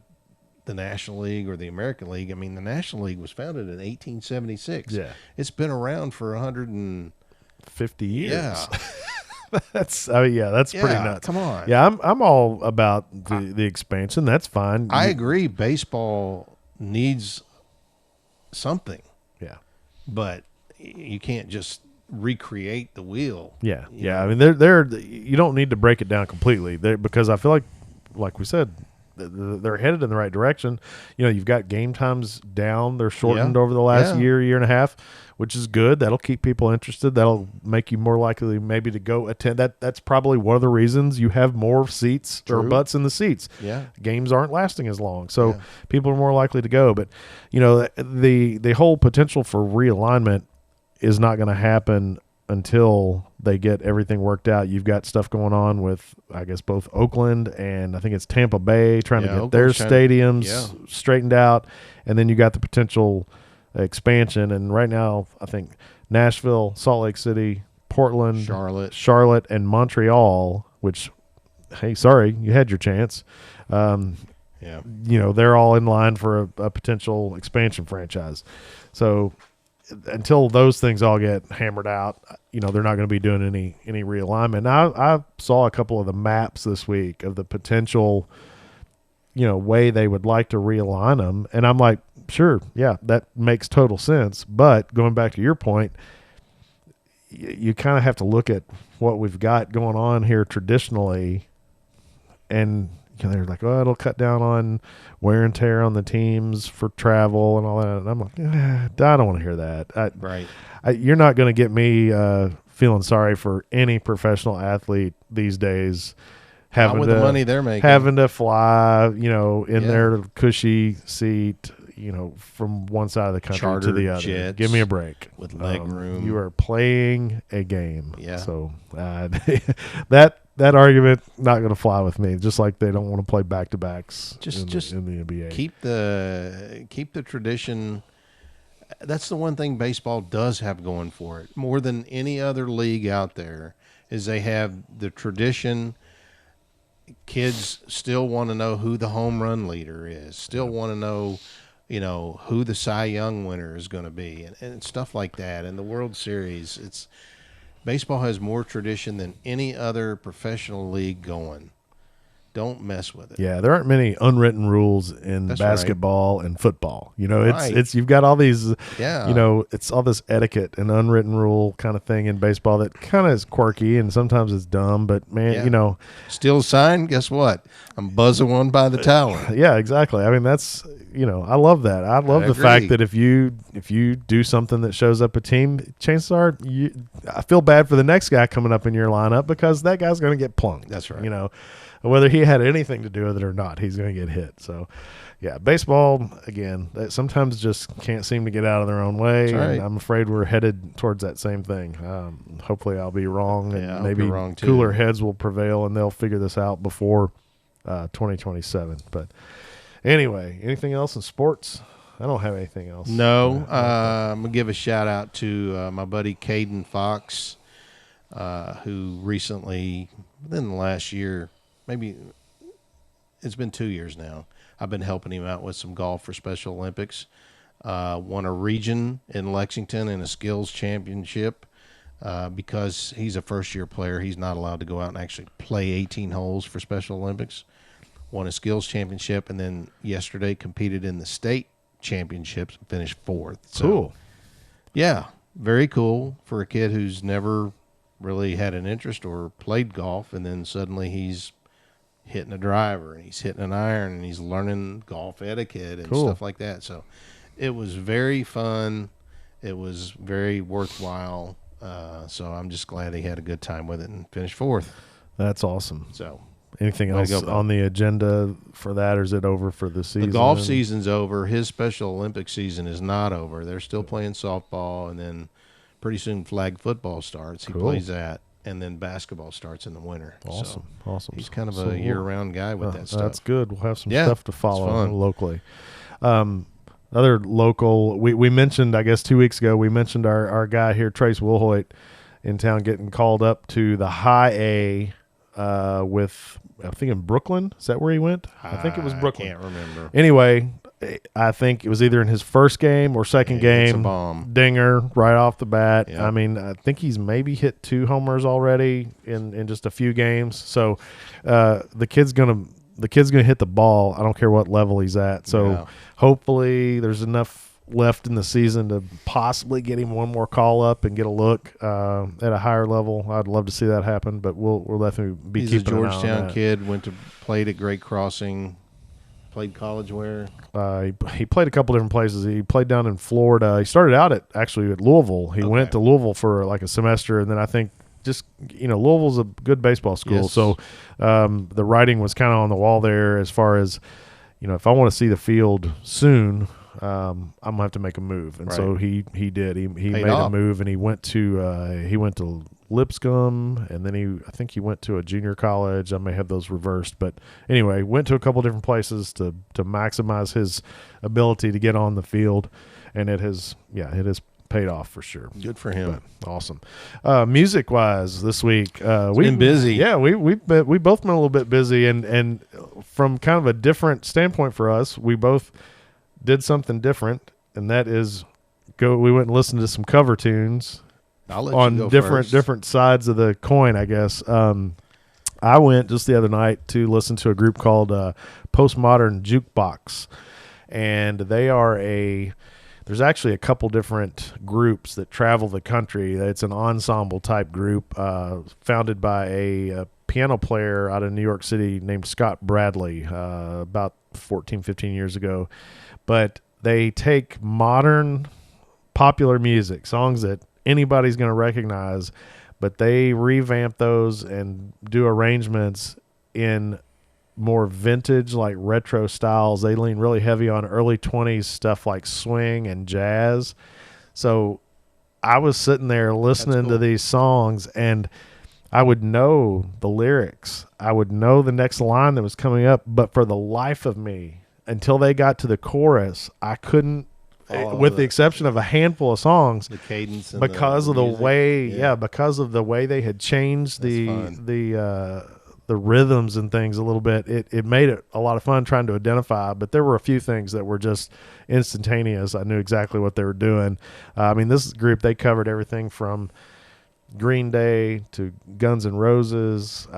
the National League or the American League. I mean, the National League was founded in 1876. Yeah. It's been around for 150 years. Yeah. That's pretty nuts. Come on. Yeah, I'm all about the expansion. That's fine. I agree. Baseball needs something. Yeah. But you can't just recreate the wheel. Yeah. Yeah. I mean, you don't need to break it down completely because I feel like we said, they're headed in the right direction. You've got game times down. They're shortened over the last year and a half, which is good. That'll keep people interested. That'll make you more likely maybe to go attend. That's probably one of the reasons you have more seats or butts in the seats. Yeah. Games aren't lasting as long. So people are more likely to go. But, the whole potential for realignment, is not going to happen until they get everything worked out. You've got stuff going on with, I guess, both Oakland and I think it's Tampa Bay trying to get their stadiums straightened out. And then you got the potential expansion. And right now, I think Nashville, Salt Lake City, Portland, Charlotte, and Montreal, which, hey, sorry, you had your chance. They're all in line for a potential expansion franchise. So until those things all get hammered out, they're not going to be doing any realignment. Now, I saw a couple of the maps this week of the potential, way they would like to realign them. And I'm like, sure, yeah, that makes total sense. But going back to your point, you kind of have to look at what we've got going on here traditionally. And they're like, oh, it'll cut down on wear and tear on the teams for travel and all that. And I'm like, I don't want to hear that. Right. You're not going to get me feeling sorry for any professional athlete these days having the money they're making, having to fly, in their cushy seat, from one side of the country to the other. Jets give me a break with leg room. You are playing a game. Yeah. So that argument not going to fly with me. Just like they don't want to play back-to-backs in the NBA. Keep the tradition. That's the one thing baseball does have going for it more than any other league out there is they have the tradition. Kids still want to know who the home run leader is. Still want to know, who the Cy Young winner is going to be, and stuff like that. And the World Series, baseball has more tradition than any other professional league going. Don't mess with it. Yeah, there aren't many unwritten rules in basketball and football. It's you've got all these, it's all this etiquette and unwritten rule kind of thing in baseball that kind of is quirky and sometimes it's dumb. But man, steal a sign. Guess what? I'm buzzing one by the tower. Yeah, exactly. I mean, that's I love that. I love the fact that if you do something that shows up a team, chances are I feel bad for the next guy coming up in your lineup because that guy's going to get plunked. That's right. Whether he had anything to do with it or not, he's going to get hit. So, yeah, baseball, again, sometimes just can't seem to get out of their own way. Right. And I'm afraid we're headed towards that same thing. Hopefully I'll be wrong. And maybe wrong too. Cooler heads will prevail and they'll figure this out before 2027. But anyway, anything else in sports? I don't have anything else. No. I'm going to give a shout-out to my buddy Caden Fox, who recently, within the last year, maybe it's been 2 years now, I've been helping him out with some golf for Special Olympics. Won a region in Lexington in a skills championship. Because he's a first-year player, he's not allowed to go out and actually play 18 holes for Special Olympics. Won a skills championship, and then yesterday competed in the state championships and finished fourth. So, cool. Yeah, very cool for a kid who's never really had an interest or played golf, and then suddenly he's hitting a driver and he's hitting an iron and he's learning golf etiquette and stuff like that. So it was very fun. It was very worthwhile. So I'm just glad he had a good time with it and finished fourth. That's awesome. So anything else on the agenda for that, or is it over for the season? The golf season's over. His Special Olympics season is not over. They're still playing softball, and then pretty soon flag football starts. He plays that. And then basketball starts in the winter. Awesome. He's kind of a year-round guy with that stuff. That's good. We'll have some stuff to follow locally. Other local, we mentioned, I guess 2 weeks ago, we mentioned our guy here, Trace Willhoite, in town getting called up to the high A with, I think in Brooklyn. Is that where he went? I think it was Brooklyn. I can't remember. Anyway, I think it was either in his first game or second game. It's a bomb. Dinger right off the bat. Yep. I mean, I think he's maybe hit 2 homers already in just a few games. So the kid's gonna hit the ball. I don't care what level he's at. So hopefully there's enough left in the season to possibly get him one more call up and get a look at a higher level. I'd love to see that happen, but we'll definitely be He's keeping a an eye on Georgetown that. kid. Played at Great Crossing. Played college where? He played a couple different places. He played down in Florida. He started out at Louisville. He went to Louisville for like a semester, and then I think just Louisville's a good baseball school. Yes. So the writing was kind of on the wall there as far as if I want to see the field soon. I'm gonna have to make a move. And Right. so he did. He made off. a move, and he went to Lipscomb, and then I think he went to a junior college. I may have those reversed, but anyway, went to a couple different places to maximize his ability to get on the field, and it has paid off for sure. Good for him. But awesome. Music wise, this week we've been busy. Yeah, we both been a little bit busy, and from kind of a different standpoint for us, we both did something different, and that is we went and listened to some cover tunes I'll let you on go first. different sides of the coin, I guess. I went just the other night to listen to a group called Postmodern Jukebox, and they are there's actually a couple different groups that travel the country. It's an ensemble type group founded by a piano player out of New York City named Scott Bradley about 14, 15 years ago. But they take modern popular music, songs that anybody's going to recognize, but they revamp those and do arrangements in more vintage, like retro styles. They lean really heavy on early 20s stuff like swing and jazz. So I was sitting there listening to these songs, and I would know the lyrics. I would know the next line that was coming up, but for the life of me, until they got to the chorus, I couldn't, with the exception of a handful of songs, the cadence and because of the music. way, because of the way they had changed the rhythms and things a little bit. It made it a lot of fun trying to identify, but there were a few things that were just instantaneous. I knew exactly what they were doing. I mean, this group, they covered everything from Green Day to Guns N' Roses,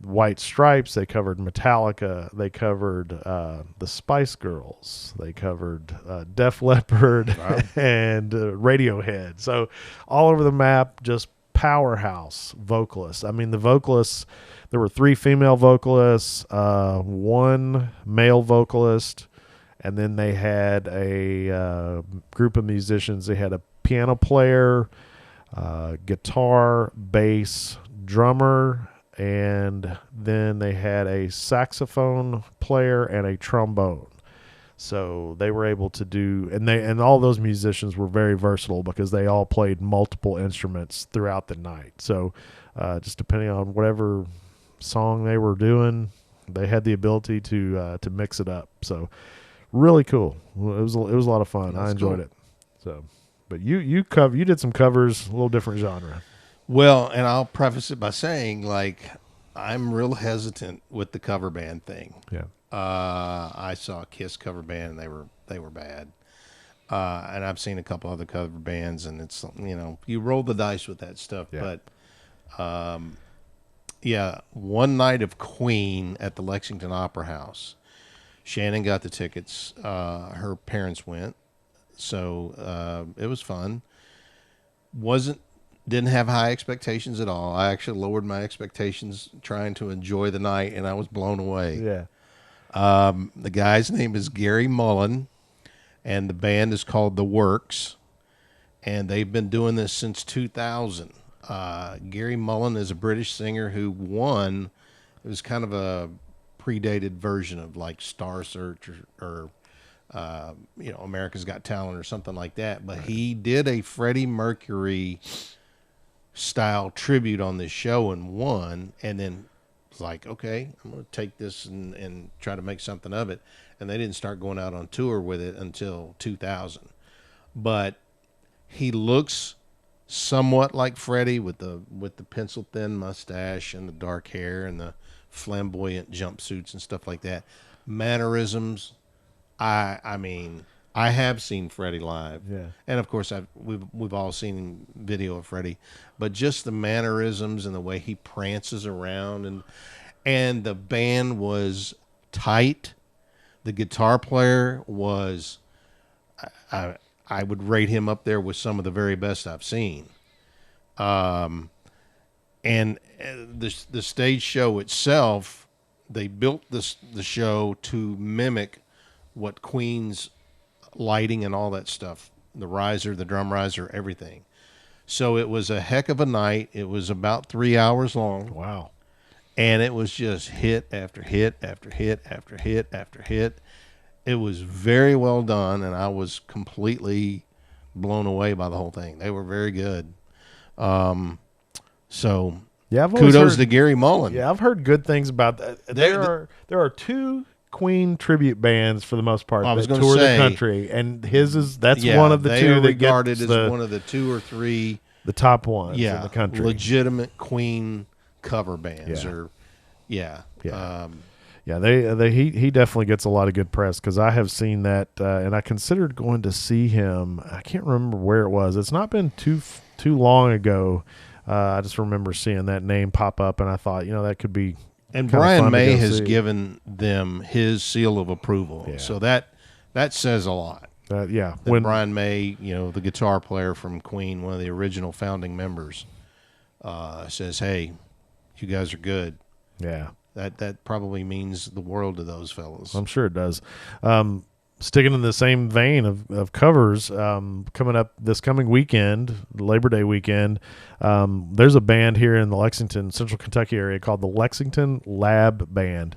White Stripes. They covered Metallica. They covered the Spice Girls. They covered Def Leppard and Radiohead. So all over the map, just powerhouse vocalists. I mean, the vocalists, there were 3 female vocalists, 1 male vocalist, and then they had a group of musicians. They had a piano player, guitar, bass, drummer, and then they had a saxophone player and a trombone. So they were able to do, and all those musicians were very versatile because they all played multiple instruments throughout the night. So just depending on whatever song they were doing, they had the ability to mix it up. So really cool. It was a lot of fun. I enjoyed it. So. But you did some covers, a little different genre. Well, and I'll preface it by saying, like, I'm real hesitant with the cover band thing. Yeah. I saw a Kiss cover band, and they were bad. And I've seen a couple other cover bands, and it's, you roll the dice with that stuff. Yeah. But one night of Queen at the Lexington Opera House. Shannon got the tickets. Her parents went. So it was fun. Didn't have high expectations at all. I actually lowered my expectations trying to enjoy the night, and I was blown away. Yeah. The guy's name is Gary Mullen, and the band is called The Works, and they've been doing this since 2000. Gary Mullen is a British singer who won. It was kind of a predated version of like Star Search or America's Got Talent or something like that. But he did a Freddie Mercury style tribute on this show and won, and then was like, okay, I'm going to take this and try to make something of it. And they didn't start going out on tour with it until 2000. But he looks somewhat like Freddie with the pencil thin mustache and the dark hair and the flamboyant jumpsuits and stuff like that. Mannerisms. I mean, I have seen Freddie live, and of course we've all seen video of Freddie, but just the mannerisms and the way he prances around, and the band was tight. The guitar player was, I would rate him up there with some of the very best I've seen. And the stage show itself, they built the show to mimic what Queen's lighting and all that stuff, the riser, the drum riser, everything. So it was a heck of a night. It was about 3 hours long. Wow. And it was just hit after hit after hit after hit after hit. It was very well done, and I was completely blown away by the whole thing. They were very good. So Yeah, I've always kudos heard, to Gary Mullen. Yeah, I've heard good things about that. There are two Queen tribute bands for the most part I was that gonna tour say, the country, and that's yeah, one of the they two are that regarded gets as one of the 2 or 3 the top ones in the country. legitimate Queen cover bands. Yeah, he definitely gets a lot of good press because I have seen that, and I considered going to see him. I can't remember where it was. It's not been too long ago. I just remember seeing that name pop up, and I thought, that could be. And Brian fun May to go has see. given them his seal of approval, so that says a lot. That Brian May, the guitar player from Queen, one of the original founding members, says, "Hey, you guys are good." Yeah. That probably means the world to those fellows. I'm sure it does. Sticking in the same vein of covers, coming up this coming weekend, Labor Day weekend, there's a band here in the Lexington, Central Kentucky area called the Lexington Lab Band.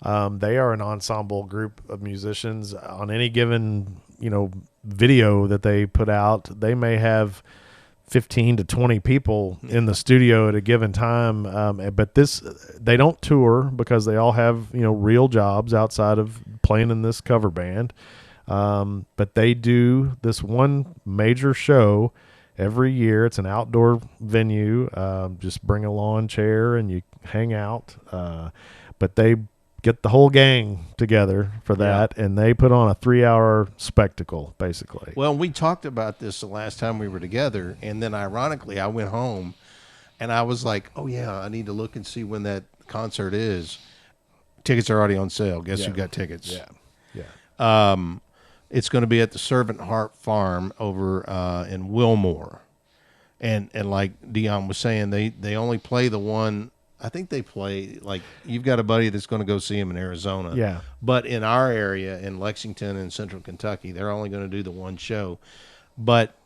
Mm-hmm. They are an ensemble group of musicians. On any given, video that they put out, they may have 15 to 20 people in the studio at a given time. But they don't tour because they all have, real jobs outside of playing in this cover band. But they do this one major show every year. It's an outdoor venue. Just bring a lawn chair and you hang out. But they get the whole gang together for that, and they put on a 3-hour spectacle, basically. Well, we talked about this the last time we were together, and then ironically, I went home, and I was like, oh, yeah, I need to look and see when that concert is. Tickets are already on sale. Guess who got tickets? Yeah. It's going to be at the Servant Heart Farm over in Wilmore. And like Dion was saying, they only play the one. I think they play, like, you've got a buddy that's going to go see him in Arizona. Yeah. But in our area, in Lexington and Central Kentucky, they're only going to do the one show. But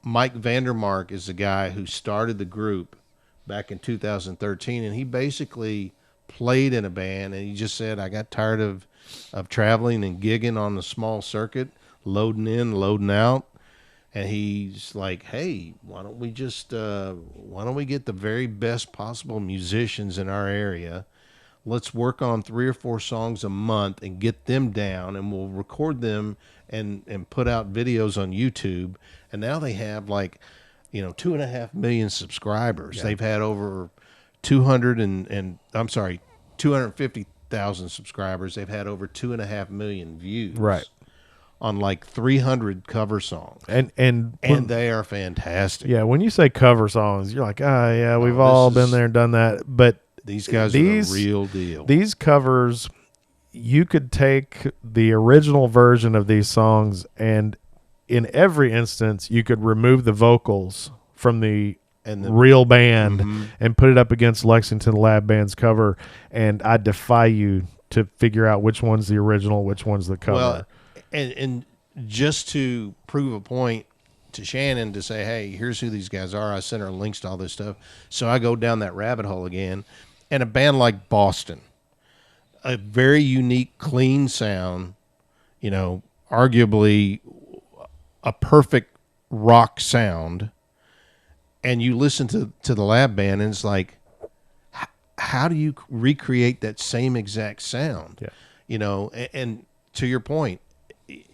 Mike Vandermark is the guy who started the group back in 2013, and he basically played in a band, and he just said, I got tired of traveling and gigging on the small circuit, loading in, loading out. And he's like, hey, why don't we get the very best possible musicians in our area? Let's work on 3 or 4 songs a month and get them down, and we'll record them and put out videos on YouTube. And now they have 2.5 million subscribers. Yeah. They've had over 250,000 subscribers. They've had over 2.5 million views. Right. On 300 cover songs. And they are fantastic. Yeah, when you say cover songs, you're like, we've all been there and done that. But these guys are the real deal. These covers, you could take the original version of these songs, and in every instance, you could remove the vocals from the real band and put it up against Lexington Lab Band's cover, and I defy you to figure out which one's the original, which one's the cover. Well, and just to prove a point to Shannon to say, hey, here's who these guys are, I sent her links to all this stuff. So I go down that rabbit hole again. And a band like Boston, a very unique, clean sound, arguably a perfect rock sound. And you listen to the Lab Band, and it's like, how do you recreate that same exact sound? Yeah. And to your point,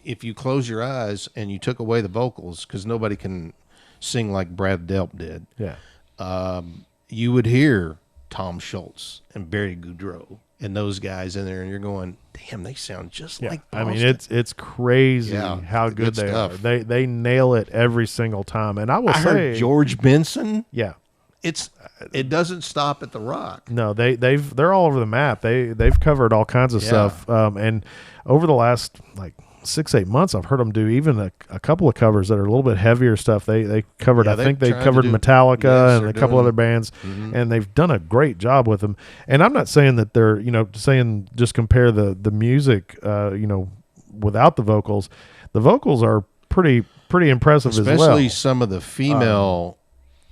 if you close your eyes and you took away the vocals, because nobody can sing like Brad Delp did, you would hear Tom Schultz and Barry Goudreau and those guys in there, and you're going, damn, they sound just like Boston. I mean, it's crazy how good they are. They nail it every single time. And I heard George Benson. Yeah. It doesn't stop at the rock. No, they're all over the map. They've covered all kinds of stuff. And over the last 6-8 months, I've heard them do even a couple of covers that are a little bit heavier stuff. They covered, I think they covered Metallica and a couple other bands, and they've done a great job with them. And I'm not saying that they're, saying just compare the music, without the vocals. The vocals are pretty impressive as well. Especially some of the female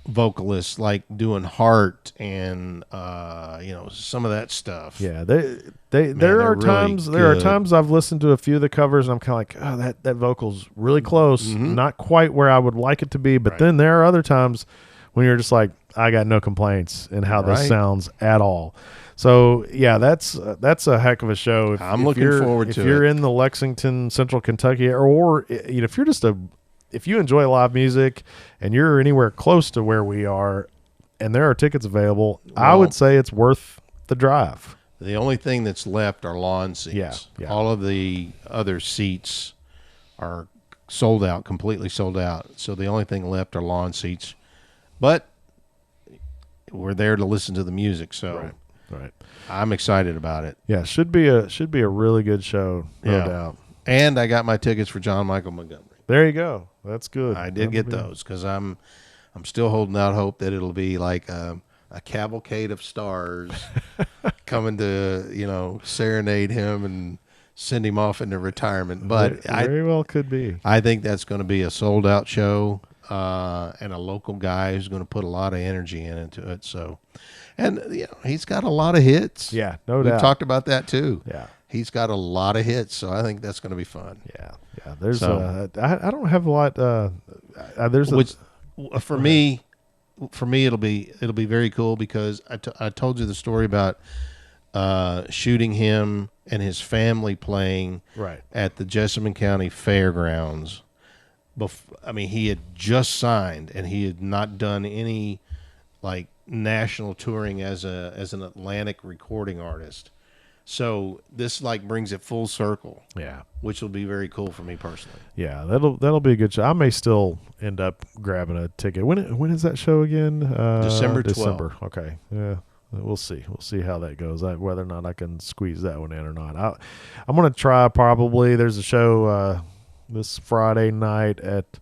vocalists like doing Heart and some of that stuff. Yeah, there they're are really times good. I've listened to a few of the covers and I'm kind of like, oh, that vocal's really close, not quite where I would like it to be, but then there are other times when you're just like, I got no complaints in how this sounds at all. So yeah, that's a heck of a show. I'm looking forward to it. If you're in the Lexington, Central Kentucky, or if you're if you enjoy live music and you're anywhere close to where we are, and there are tickets available, I would say it's worth the drive. The only thing that's left are lawn seats. Yeah. All of the other seats are sold out, completely sold out. So the only thing left are lawn seats. But we're there to listen to the music, so right. I'm excited about it. Yeah, should be a really good show, no doubt. And I got my tickets for John Michael Montgomery. There you go. That's good. I did get those because I'm still holding out hope that it'll be like a cavalcade of stars coming to serenade him and send him off into retirement. But very well could be. I think that's going to be a sold out show. And a local guy who's going to put a lot of energy into it. So, and he's got a lot of hits. Yeah, no doubt. We've talked about that too. Yeah, he's got a lot of hits. So I think that's going to be fun. Yeah. There's I don't have a lot. For me, it'll be very cool because I told you the story about shooting him and his family playing at the Jessamine County Fairgrounds. He had just signed and he had not done any like national touring as an Atlantic recording artist. So this like brings it full circle. Yeah. Which will be very cool for me personally. Yeah, that'll be a good show. I may still end up grabbing a ticket. When is that show again? December 12th. Okay. Yeah. We'll see. We'll see how that goes. Whether or not I can squeeze that one in or not. I'm going to try probably. There's a show this Friday night at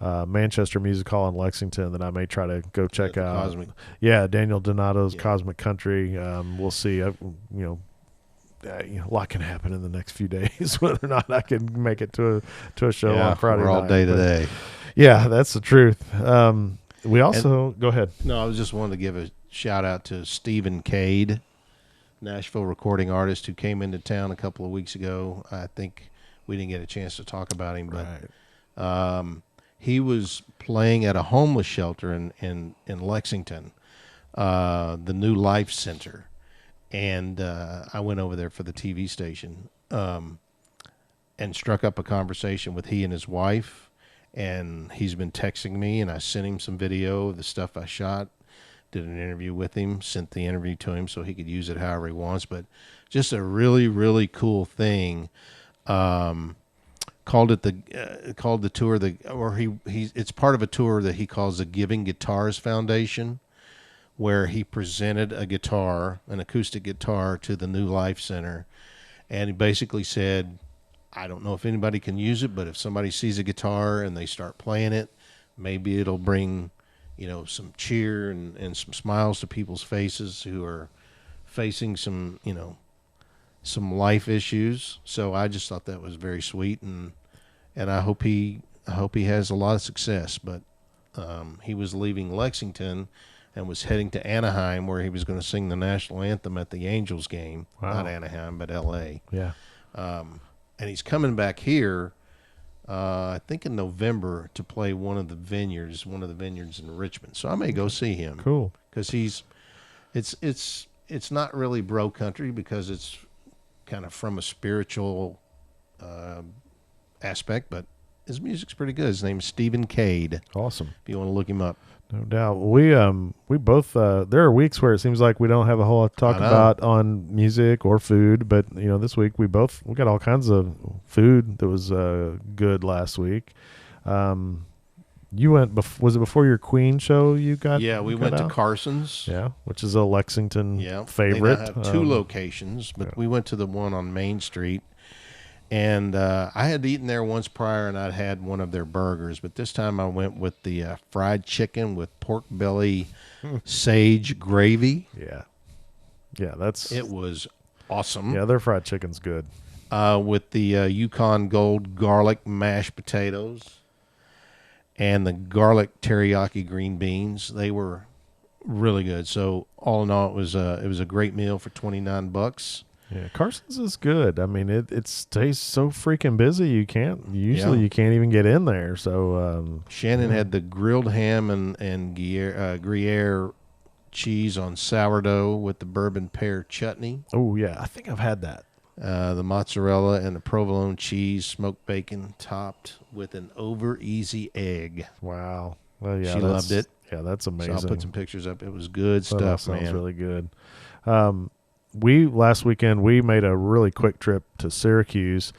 Manchester Music Hall in Lexington that I may try to go check out. Cosmic. Yeah, Daniel Donato's Cosmic Country. We'll see. A lot can happen in the next few days whether or not I can make it to a show on Friday we're all night. Day today. Yeah, that's the truth. We also go ahead. No, I was just wanted to give a shout out to Stephen Cade, Nashville recording artist who came into town a couple of weeks ago. I think we didn't get a chance to talk about him, but he was playing at a homeless shelter in Lexington, the New Life Center. And I went over there for the TV station and struck up a conversation with he and his wife. And he's been texting me, and I sent him some video of the stuff I shot, did an interview with him, sent the interview to him so he could use it however he wants. But just a really, really cool thing. Called the tour it's part of a tour that he calls the Giving Guitars Foundation, where he presented an acoustic guitar to the New Life Center, and he basically said, I don't know if anybody can use it, but if somebody sees a guitar and they start playing it, maybe it'll bring some cheer and some smiles to people's faces who are facing some life issues. So I just thought that was very sweet, and I hope he has a lot of success. But he was leaving Lexington and was heading to Anaheim, where he was going to sing the national anthem at the Angels game. Wow. Not Anaheim, but L.A. Yeah. And he's coming back here, I think in November, to play one of the vineyards in Richmond. So I may go see him. Cool. Because it's not really bro country, because it's kind of from a spiritual aspect, but his music's pretty good. His name's Stephen Cade. Awesome. If you want to look him up. No doubt. We both there are weeks where it seems like we don't have a whole lot to talk about on music or food, but this week we got all kinds of food that was good last week. You went was it before your Queen show you got? Yeah, we went to Carson's. Yeah, which is a Lexington favorite. They now have two locations, but we went to the one on Main Street. And I had eaten there once prior, and I'd had one of their burgers. But this time I went with the fried chicken with pork belly sage gravy. Yeah, it was awesome. Yeah, their fried chicken's good. With the Yukon Gold garlic mashed potatoes. and the garlic teriyaki green beans. They were really good. So all in all, it was a great meal for $29. Yeah, Carson's is good. I mean, it stays so freaking busy. You can't Yeah. even get in there. So Shannon had the grilled ham and Gruyere cheese on sourdough with the bourbon pear chutney. oh yeah, I think I've had that. The mozzarella and the provolone cheese, smoked bacon, topped with an over easy egg. Wow. Well, yeah, She loved it. Yeah, that's amazing. So I'll put some pictures up. It was good That all stuff, sounds man. really good. We last weekend we made a really quick trip to Syracuse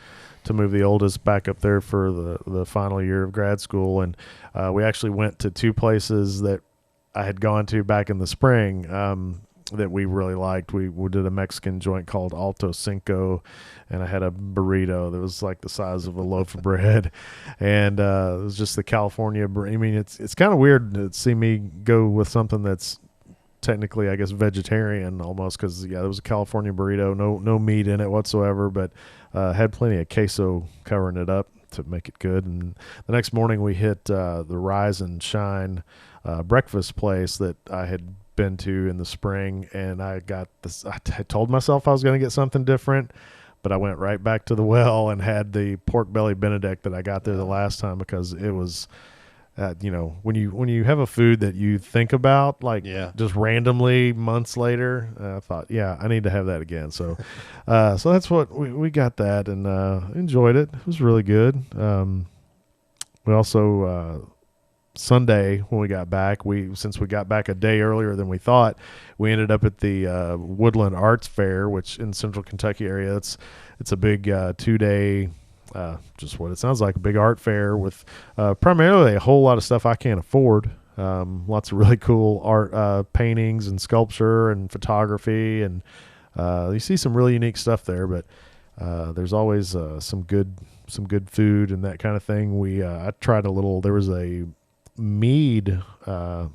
to move the oldest back up there for the final year of grad school, and we actually went to two places that I had gone to back in the spring that we really liked. We did a Mexican joint called Alto Cinco, and I had a burrito that was like the size of a loaf of bread, and it was just the California. I mean, it's kind of weird to see me go with something that's technically, I guess, vegetarian almost, because it was a California burrito, no meat in it whatsoever, but had plenty of queso covering it up to make it good. And the next morning we hit the Rise and Shine breakfast place that I had been to in the spring, and I got this. I told myself I was going to get something different, but I went right back to the well and had the pork belly Benedict that I got there the last time, because it was. When you have a food that you think about, like just randomly months later, I thought, I need to have that again. So, so that's what we got that, and enjoyed it. It was really good. We also Sunday when we got back, since we got back a day earlier than we thought, we ended up at the Woodland Arts Fair, which in Central Kentucky area, it's a big 2-day. Just what it sounds like, a big art fair with primarily a whole lot of stuff I can't afford. Lots of really cool art, paintings and sculpture and photography, and you see some really unique stuff there. But there's always some good food and that kind of thing. I tried a little. There was a mead, a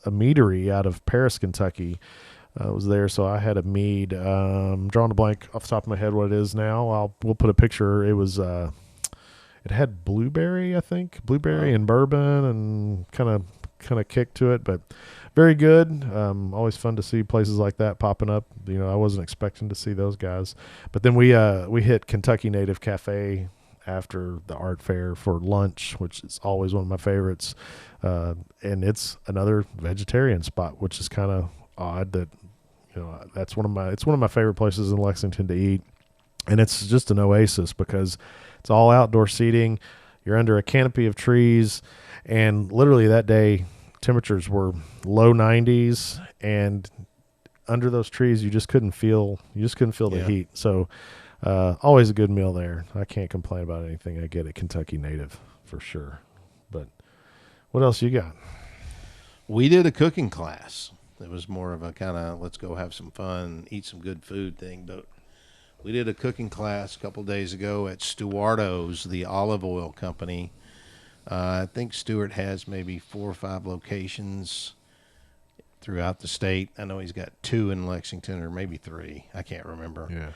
meadery out of Paris, Kentucky. Was there, so I had a mead. Drawing a blank off the top of my head what it is now. We'll put a picture. It was it had blueberry, I think, and bourbon, and kind of kick to it, but very good. Always fun to see places like that popping up. I wasn't expecting to see those guys, but then we hit Kentucky Native Cafe after the art fair for lunch, which is always one of my favorites, and it's another vegetarian spot, which is kind of odd that it's one of my favorite places in Lexington to eat, and it's just an oasis because it's all outdoor seating. You're under a canopy of trees, and literally that day temperatures were low 90s, and under those trees you just couldn't feel the heat. So always a good meal there. I can't complain about anything I get at Kentucky Native for sure. But what else you got? We did a cooking class. It was more of a kind of let's go have some fun, eat some good food thing. But we did a cooking class a couple days ago at Stuarto's, the olive oil company. I think Stuart has maybe 4 or 5 locations throughout the state. I know he's got 2 in Lexington, or maybe 3. I can't remember. Yeah.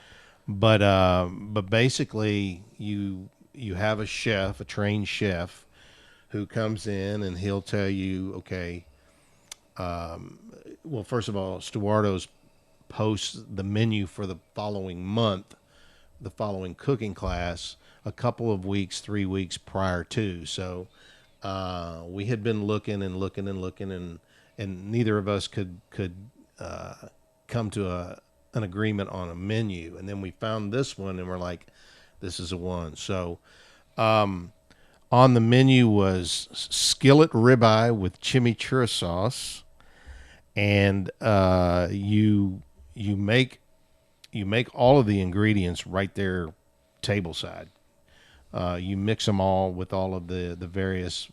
But basically, you have a chef, a trained chef, who comes in and he'll tell you, okay. Well, first of all, Stuarto's posts the menu for the following month, the following cooking class, a couple of weeks, 3 weeks prior to. So we had been looking, and neither of us could come to an agreement on a menu. And then we found this one, and we're like, this is a one. So on the menu was skillet ribeye with chimichurri sauce. And you make all of the ingredients right there tableside. You mix them all with all of the various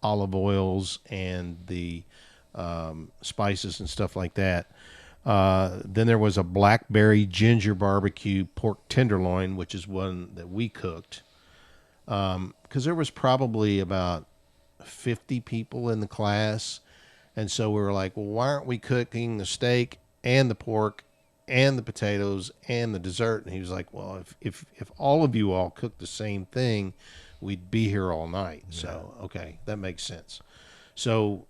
olive oils and the spices and stuff like that. Then there was a blackberry ginger barbecue pork tenderloin, which is one that we cooked. Because there was probably about 50 people in the class. And so we were like, well, why aren't we cooking the steak and the pork and the potatoes and the dessert? And he was like, well, if all of you all cook the same thing, we'd be here all night. So, okay, that makes sense. So,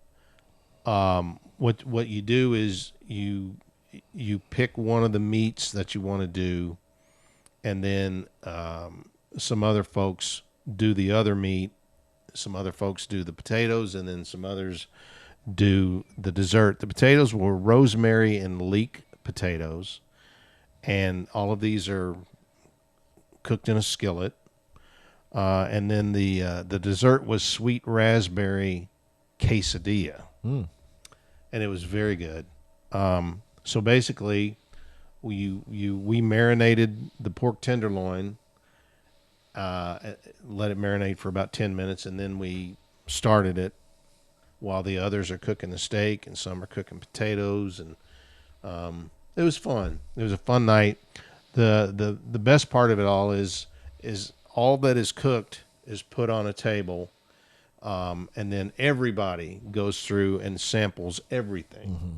what you do is you pick one of the meats that you want to do, and then some other folks do the other meat. Some other folks do the potatoes, and then some others do the dessert. The potatoes were rosemary and leek potatoes, and all of these are cooked in a skillet. And then the dessert was sweet raspberry quesadilla, and it was very good. So basically, we marinated the pork tenderloin, let it marinate for about 10 minutes, and then we started it while the others are cooking the steak and some are cooking potatoes, and it was fun. It was a fun night. The best part of it all is all that is cooked is put on a table, and then everybody goes through and samples everything. Mm-hmm.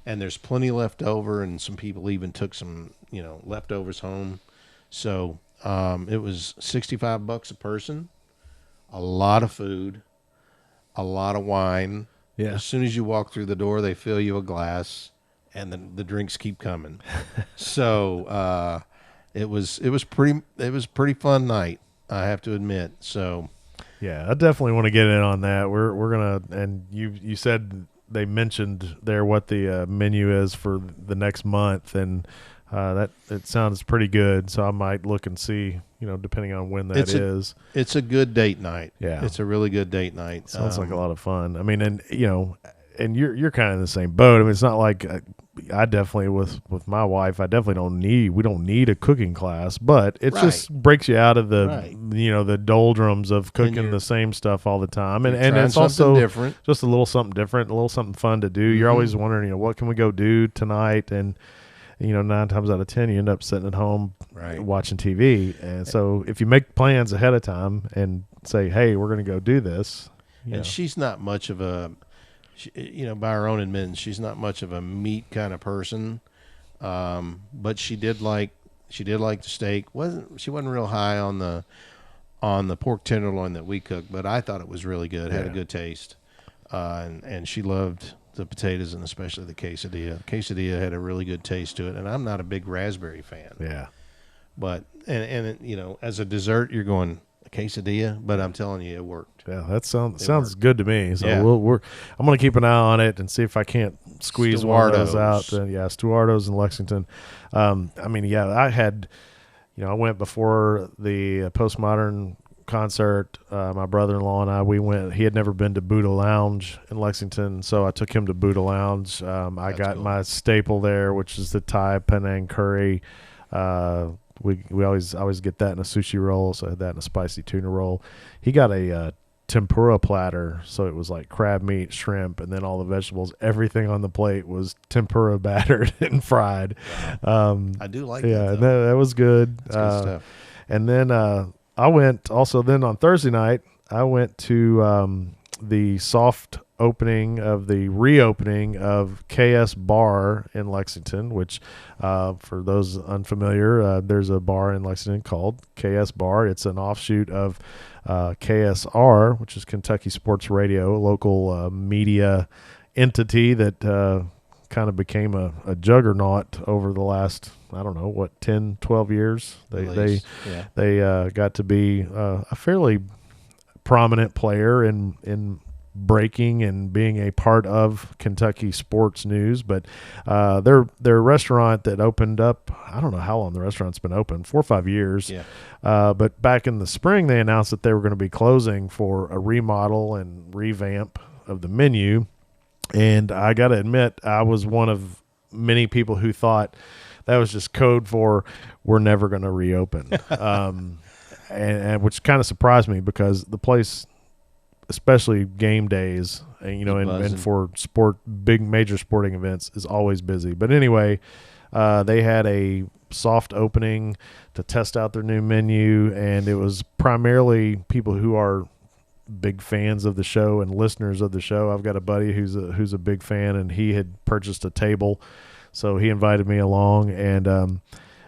And there's plenty left over, and some people even took some, leftovers home. So it was $65 a person, a lot of food, a lot of wine. Yeah. As soon as you walk through the door, they fill you a glass, and the drinks keep coming. So it was pretty fun night, I have to admit. So yeah, I definitely want to get in on that. We're gonna, and you said they mentioned there what the menu is for the next month, and that it sounds pretty good. So I might look and see, depending on when that is. It's a good date night. Yeah, it's a really good date night. Sounds like a lot of fun. I mean, and and you're kind of in the same boat. I mean, it's not like I definitely with my wife, we don't need a cooking class, but it just breaks you out of the the doldrums of cooking the same stuff all the time, and it's also different. Just a little something different, a little something fun to do. Mm-hmm. You're always wondering, what can we go do tonight, and 9 times out of 10 you end up sitting at home watching TV, and so if you make plans ahead of time and say, hey, we're going to go do this, and she's not much of a by her own admittance, she's not much of a meat kind of person, but she did like the steak. She wasn't real high on the pork tenderloin that we cooked, but I thought it was really good. Had a good taste, and she loved the potatoes and especially the quesadilla. Quesadilla had a really good taste to it, and I'm not a big raspberry fan. Yeah, but and as a dessert, you're going quesadilla, but I'm telling you, it worked. Yeah, that sounds good to me. So I'm going to keep an eye on it and see if I can't squeeze one of those out. Stuardo's in Lexington. I had, I went before the Postmodern concert. My brother-in-law and I, we went. He had never been to Buddha Lounge in Lexington, so I took him to Buddha Lounge. I got my staple there, which is the Thai Penang curry. We always get that in a sushi roll, so I had that in a spicy tuna roll. He got a tempura platter, so it was like crab meat, shrimp, and then all the vegetables. Everything on the plate was tempura battered and fried. I do like that. Yeah, that was good. That's good stuff. And then I went also then on Thursday night, I went to the soft reopening of KS Bar in Lexington, which for those unfamiliar, there's a bar in Lexington called KS Bar. It's an offshoot of KSR, which is Kentucky Sports Radio, a local media entity that kind of became a juggernaut over the last, 10, 12 years. They got to be a fairly prominent player in breaking and being a part of Kentucky sports news, but their restaurant that opened up, I don't know how long the restaurant's been open, 4 or 5 years. Yeah. But back in the spring, they announced that they were going to be closing for a remodel and revamp of the menu. And I got to admit, I was one of many people who thought that was just code for we're never going to reopen. And which kind of surprised me because the place, especially game days, and for big major sporting events, is always busy. But anyway, they had a soft opening to test out their new menu, and it was primarily people who are big fans of the show and listeners of the show. I've got a buddy who's a big fan, and he had purchased a table, so he invited me along. And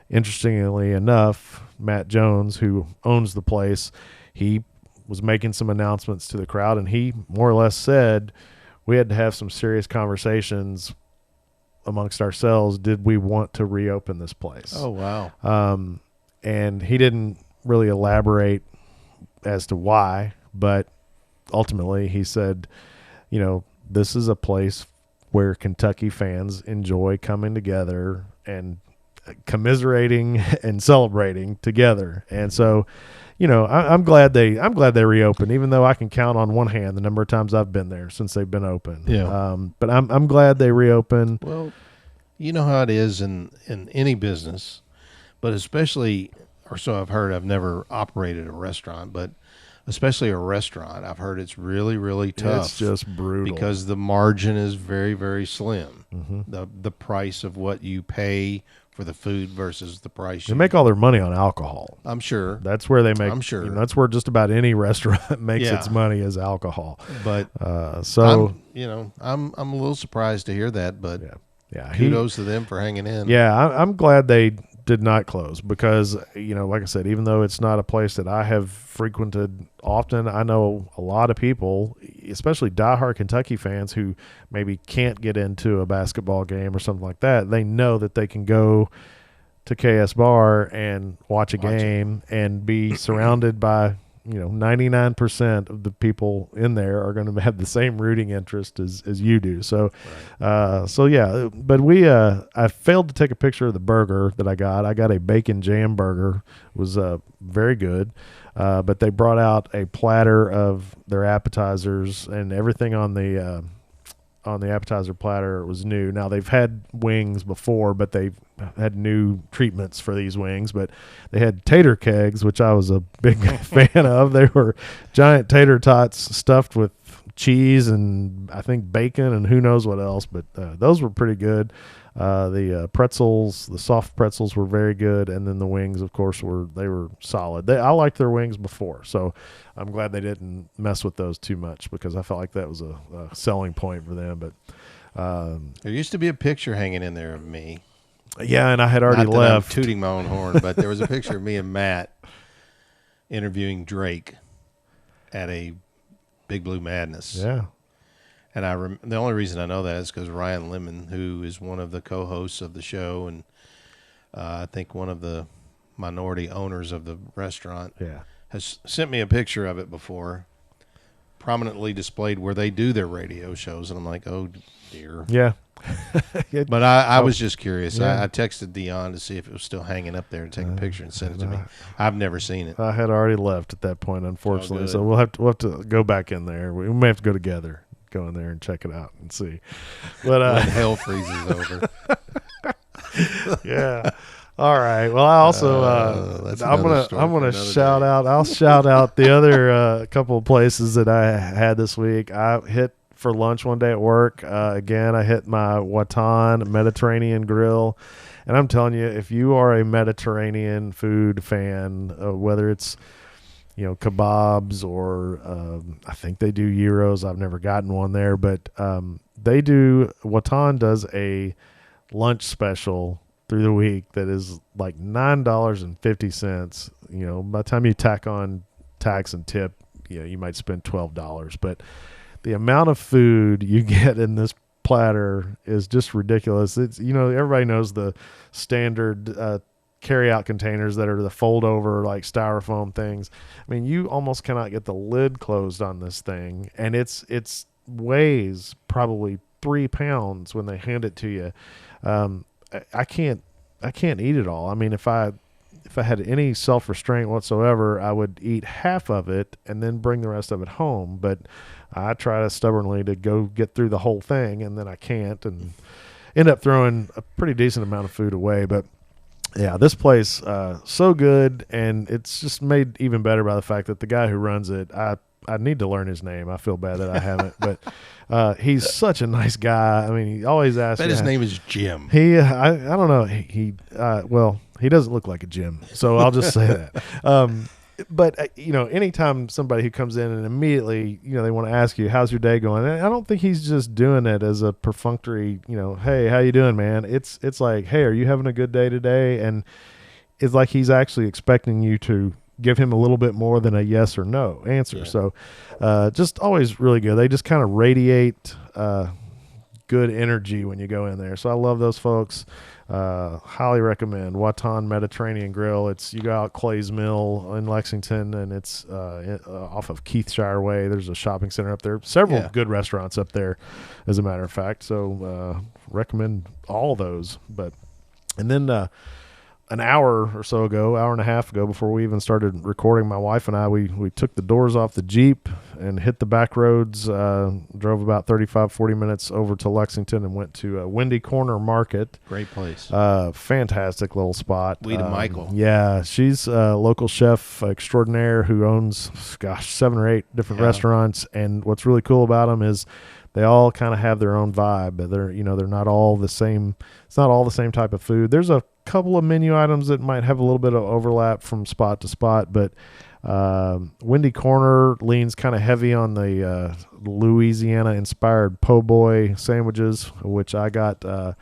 interestingly enough, Matt Jones, who owns the place, he was making some announcements to the crowd, and he more or less said we had to have some serious conversations amongst ourselves. Did we want to reopen this place? Oh, wow. And he didn't really elaborate as to why, but ultimately he said, this is a place where Kentucky fans enjoy coming together and commiserating and celebrating together. And so, I'm glad they reopened, even though I can count on one hand the number of times I've been there since they've been open. Yeah. But I'm glad they reopened. Well, you know how it is in any business, but especially, or so I've heard. I've never operated a restaurant, but especially a restaurant, I've heard it's really, really tough. It's just brutal because the margin is very, very slim. Mm-hmm. The price of what you pay for the food versus the price. They make all their money on alcohol. I'm sure. That's where they make. I'm sure. That's where just about any restaurant makes its money is alcohol. But so I'm a little surprised to hear that. But yeah, kudos to them for hanging in. Yeah, I'm glad they did not close because, like I said, even though it's not a place that I have frequented often, I know a lot of people, especially diehard Kentucky fans who maybe can't get into a basketball game or something like that. They know that they can go to KS Bar and watch a game and be surrounded by 99% of the people in there are going to have the same rooting interest as you do. So, right. But I failed to take a picture of the burger that I got. I got a bacon jam burger. It was very good. But they brought out a platter of their appetizers, and everything on the appetizer platter was new. Now they've had wings before, but they've had new treatments for these wings. But they had tater kegs, which I was a big fan of. They were giant tater tots stuffed with cheese and I think bacon and who knows what else. But those were pretty good. The pretzels, the soft pretzels were very good, and then the wings, of course, were solid. I liked their wings before, so I'm glad they didn't mess with those too much because I felt like that was a selling point for them. But there used to be a picture hanging in there of me. Yeah, and I had already Not that left. I'm tooting my own horn, but there was a picture of me and Matt interviewing Drake at a Big Blue Madness. Yeah. And the only reason I know that is because Ryan Lemon, who is one of the co-hosts of the show and I think one of the minority owners of the restaurant, has sent me a picture of it before, prominently displayed where they do their radio shows. And I'm like, oh, dear. Yeah. But I was just curious. Yeah. I texted Dion to see if it was still hanging up there and take a picture and send it to me. I've never seen it. I had already left at that point, unfortunately. So we'll have to go back in there. We may have to go together. Go in there and check it out and see. But when hell freezes over. Yeah. All right. Well, I also I'm gonna shout out. I'll shout out the other couple of places that I had this week. I hit for lunch one day at work. Again, I hit my Watan Mediterranean Grill, and I'm telling you, if you are a Mediterranean food fan, whether it's kebabs or I think they do gyros. I've never gotten one there, but Watan does a lunch special through the week that is like $9.50. By the time you tack on tax and tip, you might spend $12. But the amount of food you get in this platter is just ridiculous. It's everybody knows the standard carry-out containers that are the fold-over like styrofoam things. I mean, you almost cannot get the lid closed on this thing, and it's weighs probably 3 pounds when they hand it to you. I can't eat it all. I mean, if I had any self-restraint whatsoever, I would eat half of it and then bring the rest of it home. But I try stubbornly to go get through the whole thing, and then I can't, and end up throwing a pretty decent amount of food away. But yeah, this place, so good, and it's just made even better by the fact that the guy who runs it, I need to learn his name. I feel bad that I haven't, but he's such a nice guy. I mean, he always asks. I bet his name is Jim. I don't know. Well, he doesn't look like a Jim, so I'll just say that. But anytime somebody who comes in and immediately, they want to ask you, how's your day going? And I don't think he's just doing it as a perfunctory, hey, how you doing, man? It's like, hey, are you having a good day today? And it's like he's actually expecting you to give him a little bit more than a yes or no answer. Yeah. So just always really good. They just kind of radiate good energy when you go in there. So I love those folks. Highly recommend Watan Mediterranean Grill. You go out Clay's Mill in Lexington, and it's off of Keithshire Way. There's a shopping center up there. Several good restaurants up there, as a matter of fact. So recommend all those. And then an hour or so ago, hour and a half ago, before we even started recording, my wife and I, we took the doors off the Jeep and hit the back roads, drove about 40 minutes over to Lexington and went to Windy Corner Market. Great place. Fantastic little spot. Weeda Michael. Yeah, she's a local chef extraordinaire who owns, 7 or 8 different restaurants. And what's really cool about them is they all kind of have their own vibe. They're not all the same. It's not all the same type of food. There's a couple of menu items that might have a little bit of overlap from spot to spot, but Windy Corner leans kind of heavy on the Louisiana-inspired po' boy sandwiches, which I got the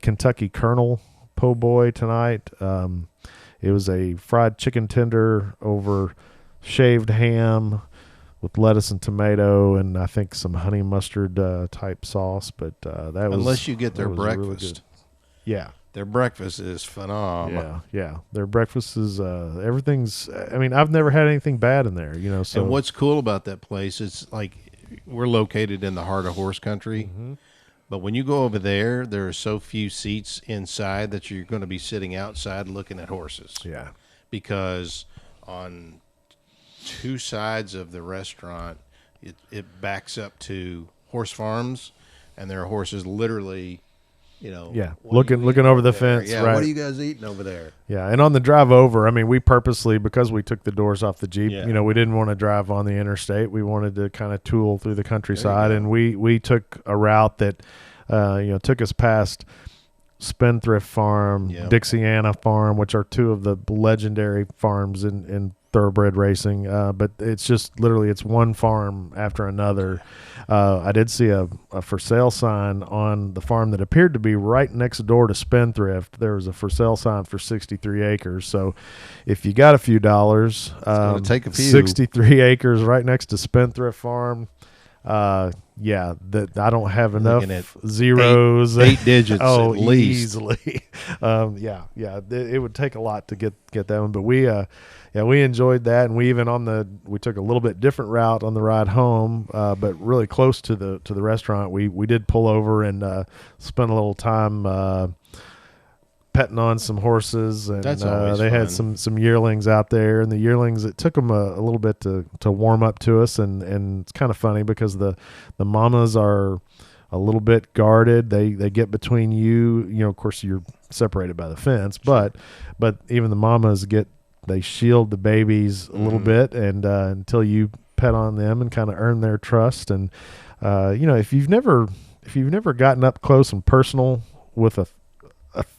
Kentucky Colonel po' boy tonight. It was a fried chicken tender over shaved ham with lettuce and tomato, and I think some honey mustard type sauce. But that was, unless you get their breakfast. Really good. Yeah. Their breakfast is phenomenal. Yeah. Their breakfast is everything's. I mean, I've never had anything bad in there. So. And what's cool about that place is, like, we're located in the heart of horse country, but when you go over there, there are so few seats inside that you're going to be sitting outside looking at horses. Yeah, because on 2 sides of the restaurant, it backs up to horse farms, and there are horses literally. Looking over the fence. Yeah, right. What are you guys eating over there? Yeah, and on the drive over, I mean, we purposely, because we took the doors off the Jeep, Yeah. we didn't want to drive on the interstate. We wanted to kind of tool through the countryside, and we took a route that, took us past Spendthrift Farm, Dixiana Farm, which are 2 of the legendary farms in thoroughbred racing. But it's just literally, it's one farm after another. I did see a for sale sign on the farm that appeared to be right next door to Spendthrift. There was a for sale sign for 63 acres. So if you got a few dollars, take a few. 63 acres right next to Spendthrift Farm. That I don't have enough zeros. 8 digits at least. Easily. It would take a lot to get that one, but we enjoyed that, and we took a little bit different route on the ride home, but really close to the restaurant. We did pull over and spend a little time petting on some horses, and they had some yearlings out there, and the yearlings, it took them a little bit to warm up to us, and it's kind of funny because the mamas are a little bit guarded. They get between you, of course you're separated by the fence, but even the mamas they shield the babies a little bit, and until you pet on them and kind of earn their trust. And if you've never gotten up close and personal with a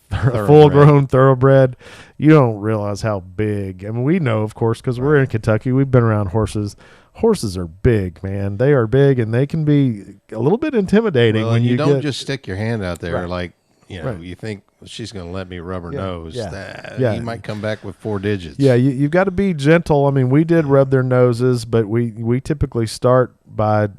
full-grown thoroughbred, you don't realize how big. I mean, we know, of course, because we're in Kentucky. We've been around horses. Horses are big, man. They are big, and they can be a little bit intimidating. When you don't just stick your hand out there like Right. You think she's going to let me rub her nose. Yeah. You might come back with 4 digits. Yeah, you've got to be gentle. I mean, we did rub their noses, but we typically start by,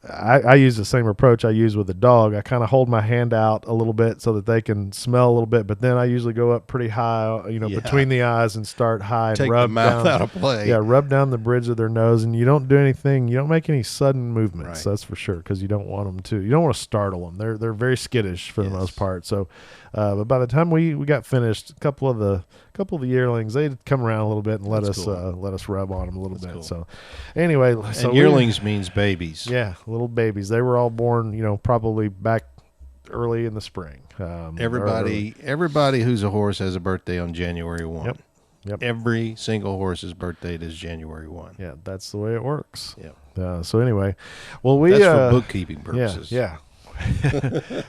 I use the same approach I use with a dog. I kind of hold my hand out a little bit so that they can smell a little bit, but then I usually go up pretty high, between the eyes and start high and Take rub the mouth down, out of play. Yeah, rub down the bridge of their nose, and you don't do anything. You don't make any sudden movements. Right. That's for sure, because you don't want them to. You don't want to startle them. They're very skittish for the most part. So, but by the time we got finished, a couple of the yearlings, they'd come around a little bit and let us rub on them a little bit. Cool. So, anyway, and yearlings means babies. Yeah, little babies. They were all born, probably back early in the spring. Everybody who's a horse has a birthday on January 1. Yep. Every single horse's birthday is Janury 1. Yeah, that's the way it works. Yeah. So anyway, well, that's for bookkeeping purposes. Yeah.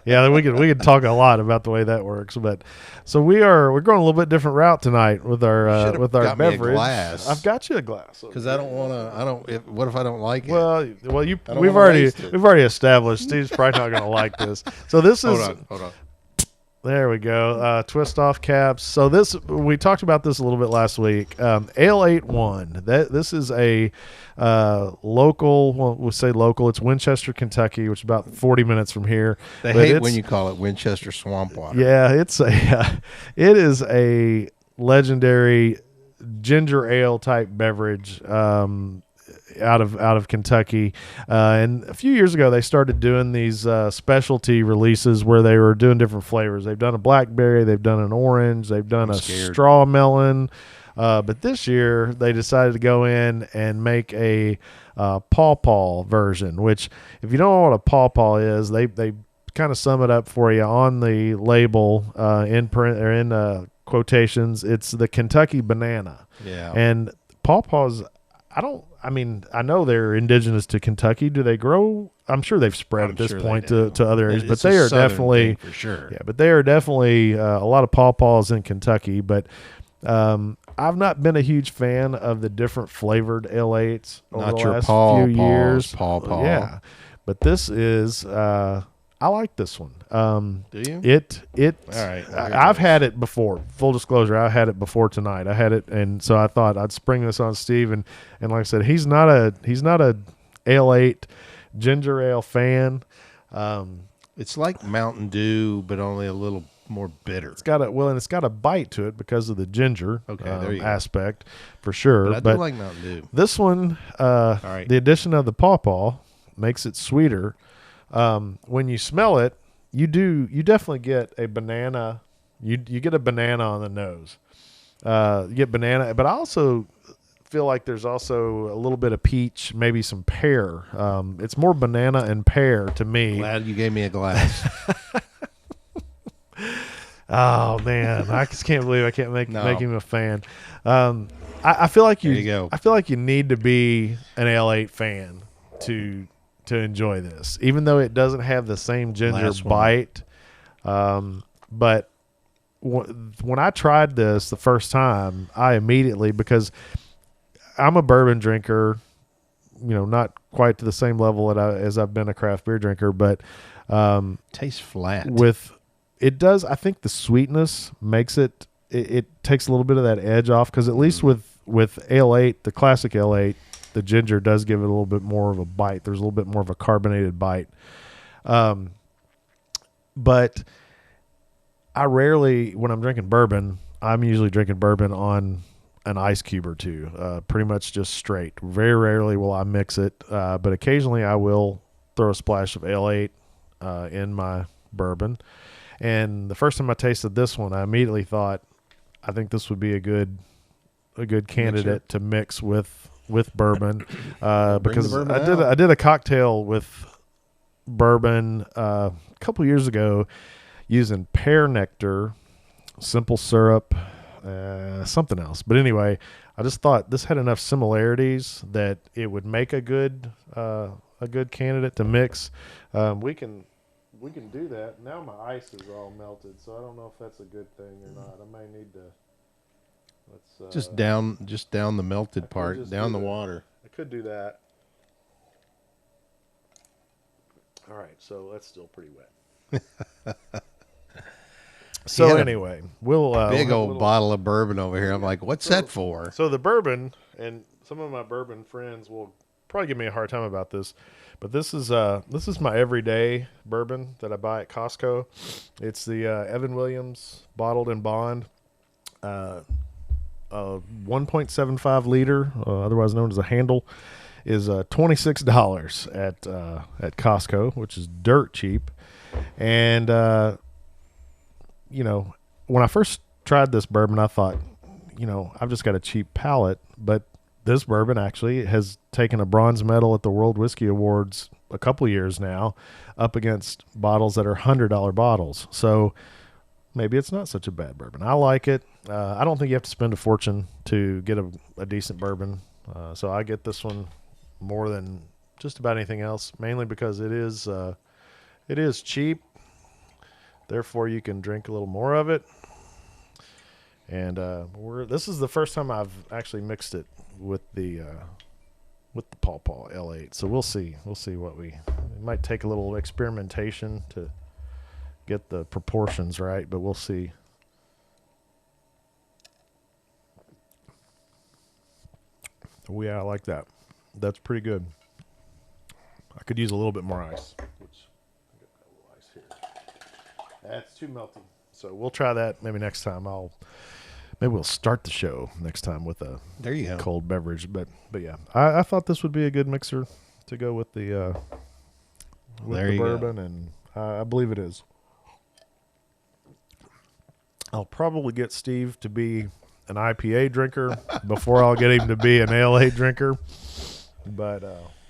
Yeah, we could talk a lot about the way that works, but so we're going a little bit different route tonight with our got me a beverage. Glass. I've got you a glass because I don't want to. What if I don't like it? Well, we've already established Steve's probably not going to like this. So this is hold on. There we go. Twist off caps. So we talked about this a little bit last week. Ale 8-1. This is a local. Well, we'll say local. It's Winchester, Kentucky, which is about 40 minutes from here. They hate when you call it Winchester Swamp Water. Yeah, it is a legendary ginger ale type beverage. Out of Kentucky, and a few years ago they started doing these specialty releases where they were doing different flavors. They've done a blackberry, they've done an orange, they've done straw melon, but this year they decided to go in and make a pawpaw version. Which, if you don't know what a pawpaw is, they kind of sum it up for you on the label in print or in quotations. It's the Kentucky banana. Yeah, and pawpaws. I know they're indigenous to Kentucky. Do they grow? I'm sure they've spread at this point to other areas, but they are definitely for sure. Yeah, but they are definitely a lot of pawpaws in Kentucky. But I've not been a huge fan of the different flavored L8s over the last few years. Paw. Yeah, but this is. I like this one. Do you? All right. I've had it before. Full disclosure, I had it before tonight. I had it, and so I thought I'd spring this on Steve. And like I said, he's not a Ale 8 ginger ale fan. It's like Mountain Dew, but only a little more bitter. It's got a bite to it because of the ginger there you aspect for sure. But I do like Mountain Dew. This one, the addition of the pawpaw makes it sweeter. When you smell it, you definitely get a banana. You get a banana on the nose. You get banana, but I also feel like there's also a little bit of peach, maybe some pear. It's more banana and pear to me. Glad you gave me a glass. Oh man, I just can't believe I can't make him a fan. I feel like I feel like you need to be an L8 fan to enjoy this, even though it doesn't have the same ginger bite. But when I tried this the first time, I immediately, because I'm a bourbon drinker, not quite to the same level as I've been a craft beer drinker, but tastes flat. It does. I think the sweetness makes it takes a little bit of that edge off, because at least with Ale8, the classic Ale8, the ginger does give it a little bit more of a bite. There's a little bit more of a carbonated bite. But I rarely, when I'm drinking bourbon, I'm usually drinking bourbon on an ice cube or two, pretty much just straight. Very rarely will I mix it, but occasionally I will throw a splash of Ale8 in my bourbon. And the first time I tasted this one, I immediately thought, I think this would be a good candidate to mix with bourbon, because I did a cocktail with bourbon a couple years ago using pear nectar, simple syrup, something else. But anyway, I just thought this had enough similarities that it would make a good candidate to mix. We can do that. Now my ice is all melted, so I don't know if that's a good thing or not. I may need to. Let's just down the melted part, down the water. I could do that. All right, so that's still pretty wet. So anyway, we'll big old bottle of bourbon over here. I'm like, what's that for? So the bourbon, and some of my bourbon friends will probably give me a hard time about this, but this is my everyday bourbon that I buy at Costco. It's the Evan Williams bottled in bond. 1.75 liter, otherwise known as a handle, is $26 at Costco, which is dirt cheap. And when I first tried this bourbon, I thought, I've just got a cheap palate, but this bourbon actually has taken a bronze medal at the World Whiskey Awards a couple years now, up against bottles that are $100 bottles. So maybe it's not such a bad bourbon. I like it. I don't think you have to spend a fortune to get a decent bourbon. So I get this one more than just about anything else, mainly because it is cheap. Therefore, you can drink a little more of it. And this is the first time I've actually mixed it with the Pawpaw L8. So we'll see. We'll see what we might take a little experimentation to get the proportions right, but we'll see. Oh, yeah, I like that. That's pretty good. I could use a little bit more ice. That's too melty. So we'll try that maybe next time. Maybe we'll start the show next time with a There you go. cold beverage. But yeah, I thought this would be a good mixer to go with the There you go. bourbon, and I believe it is. I'll probably get Steve to be an IPA drinker before I'll get him to be an ALA drinker. But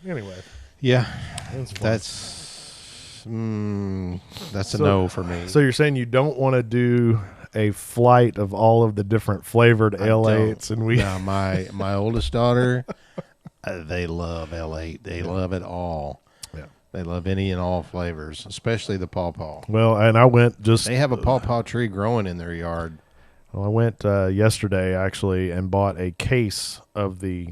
anyway, Yeah, it's fun. that's a no for me. So you're saying you don't want to do a flight of all of the different flavored L8s, and we Now, my oldest daughter, they love L8. They love it all. Yeah. They love any and all flavors, especially the pawpaw. Well, and I went They have a pawpaw tree growing in their yard. Well, I went yesterday actually and bought a case of the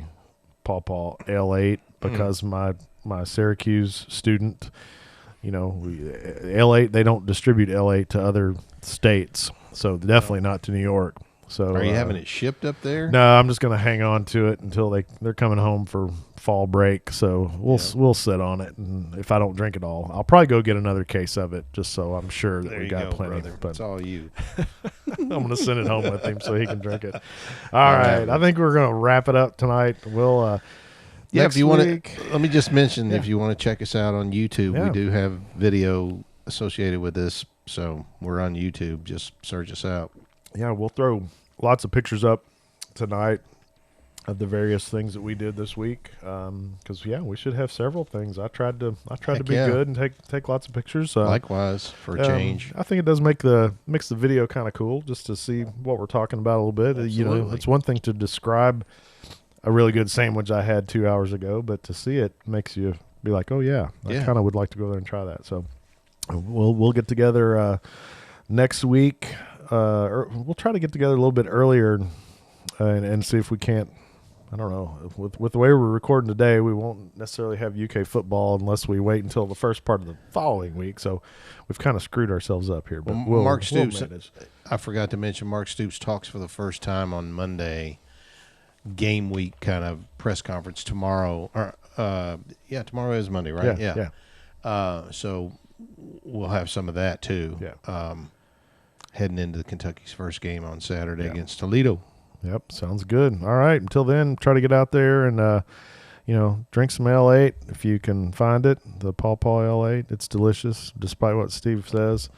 pawpaw L8 because my Syracuse student, L8, they don't distribute L8 to other states, so definitely not to New York. So Are you having it shipped up there? No, I'm just going to hang on to it until they're coming home for fall break. So we'll sit on it, and if I don't drink it all, I'll probably go get another case of it just so I'm sure that There we you got go, plenty. brother. But It's all you. I'm going to send it home with him so he can drink it. All right, I think we're going to wrap it up tonight. We'll If you want to, week, let me just mention if you want to check us out on YouTube, Yeah. we do have video associated with this, so we're on YouTube. Just search us out. yeah, we'll throw lots of pictures up tonight of the various things that we did this week. Because we should have several things. I tried to be yeah. good and take lots of pictures. Likewise, for a change. I think it does makes the video kind of cool just to see what we're talking about a little bit. Absolutely. It's one thing to describe a really good sandwich I had 2 hours ago, but to see it makes you be like, oh yeah, I kind of would like to go there and try that. So we'll get together next week. Or we'll try to get together a little bit earlier and see if we can't. I don't know. With the way we're recording today, we won't necessarily have UK football unless we wait until the first part of the following week. So we've kind of screwed ourselves up here. But Mark Stoops, manage. I forgot to mention, Mark Stoops talks for the first time on Monday, game week kind of press conference tomorrow. Or tomorrow is Monday, right? Yeah. So we'll have some of that too. Yeah. Heading into Kentucky's first game on Saturday against Toledo. Yep, sounds good. All right, until then, try to get out there and drink some L8 if you can find it. The Pawpaw L8, it's delicious, despite what Steve says.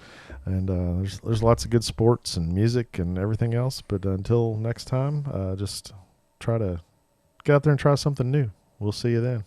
And there's lots of good sports and music and everything else. But until next time, just try to get out there and try something new. We'll see you then.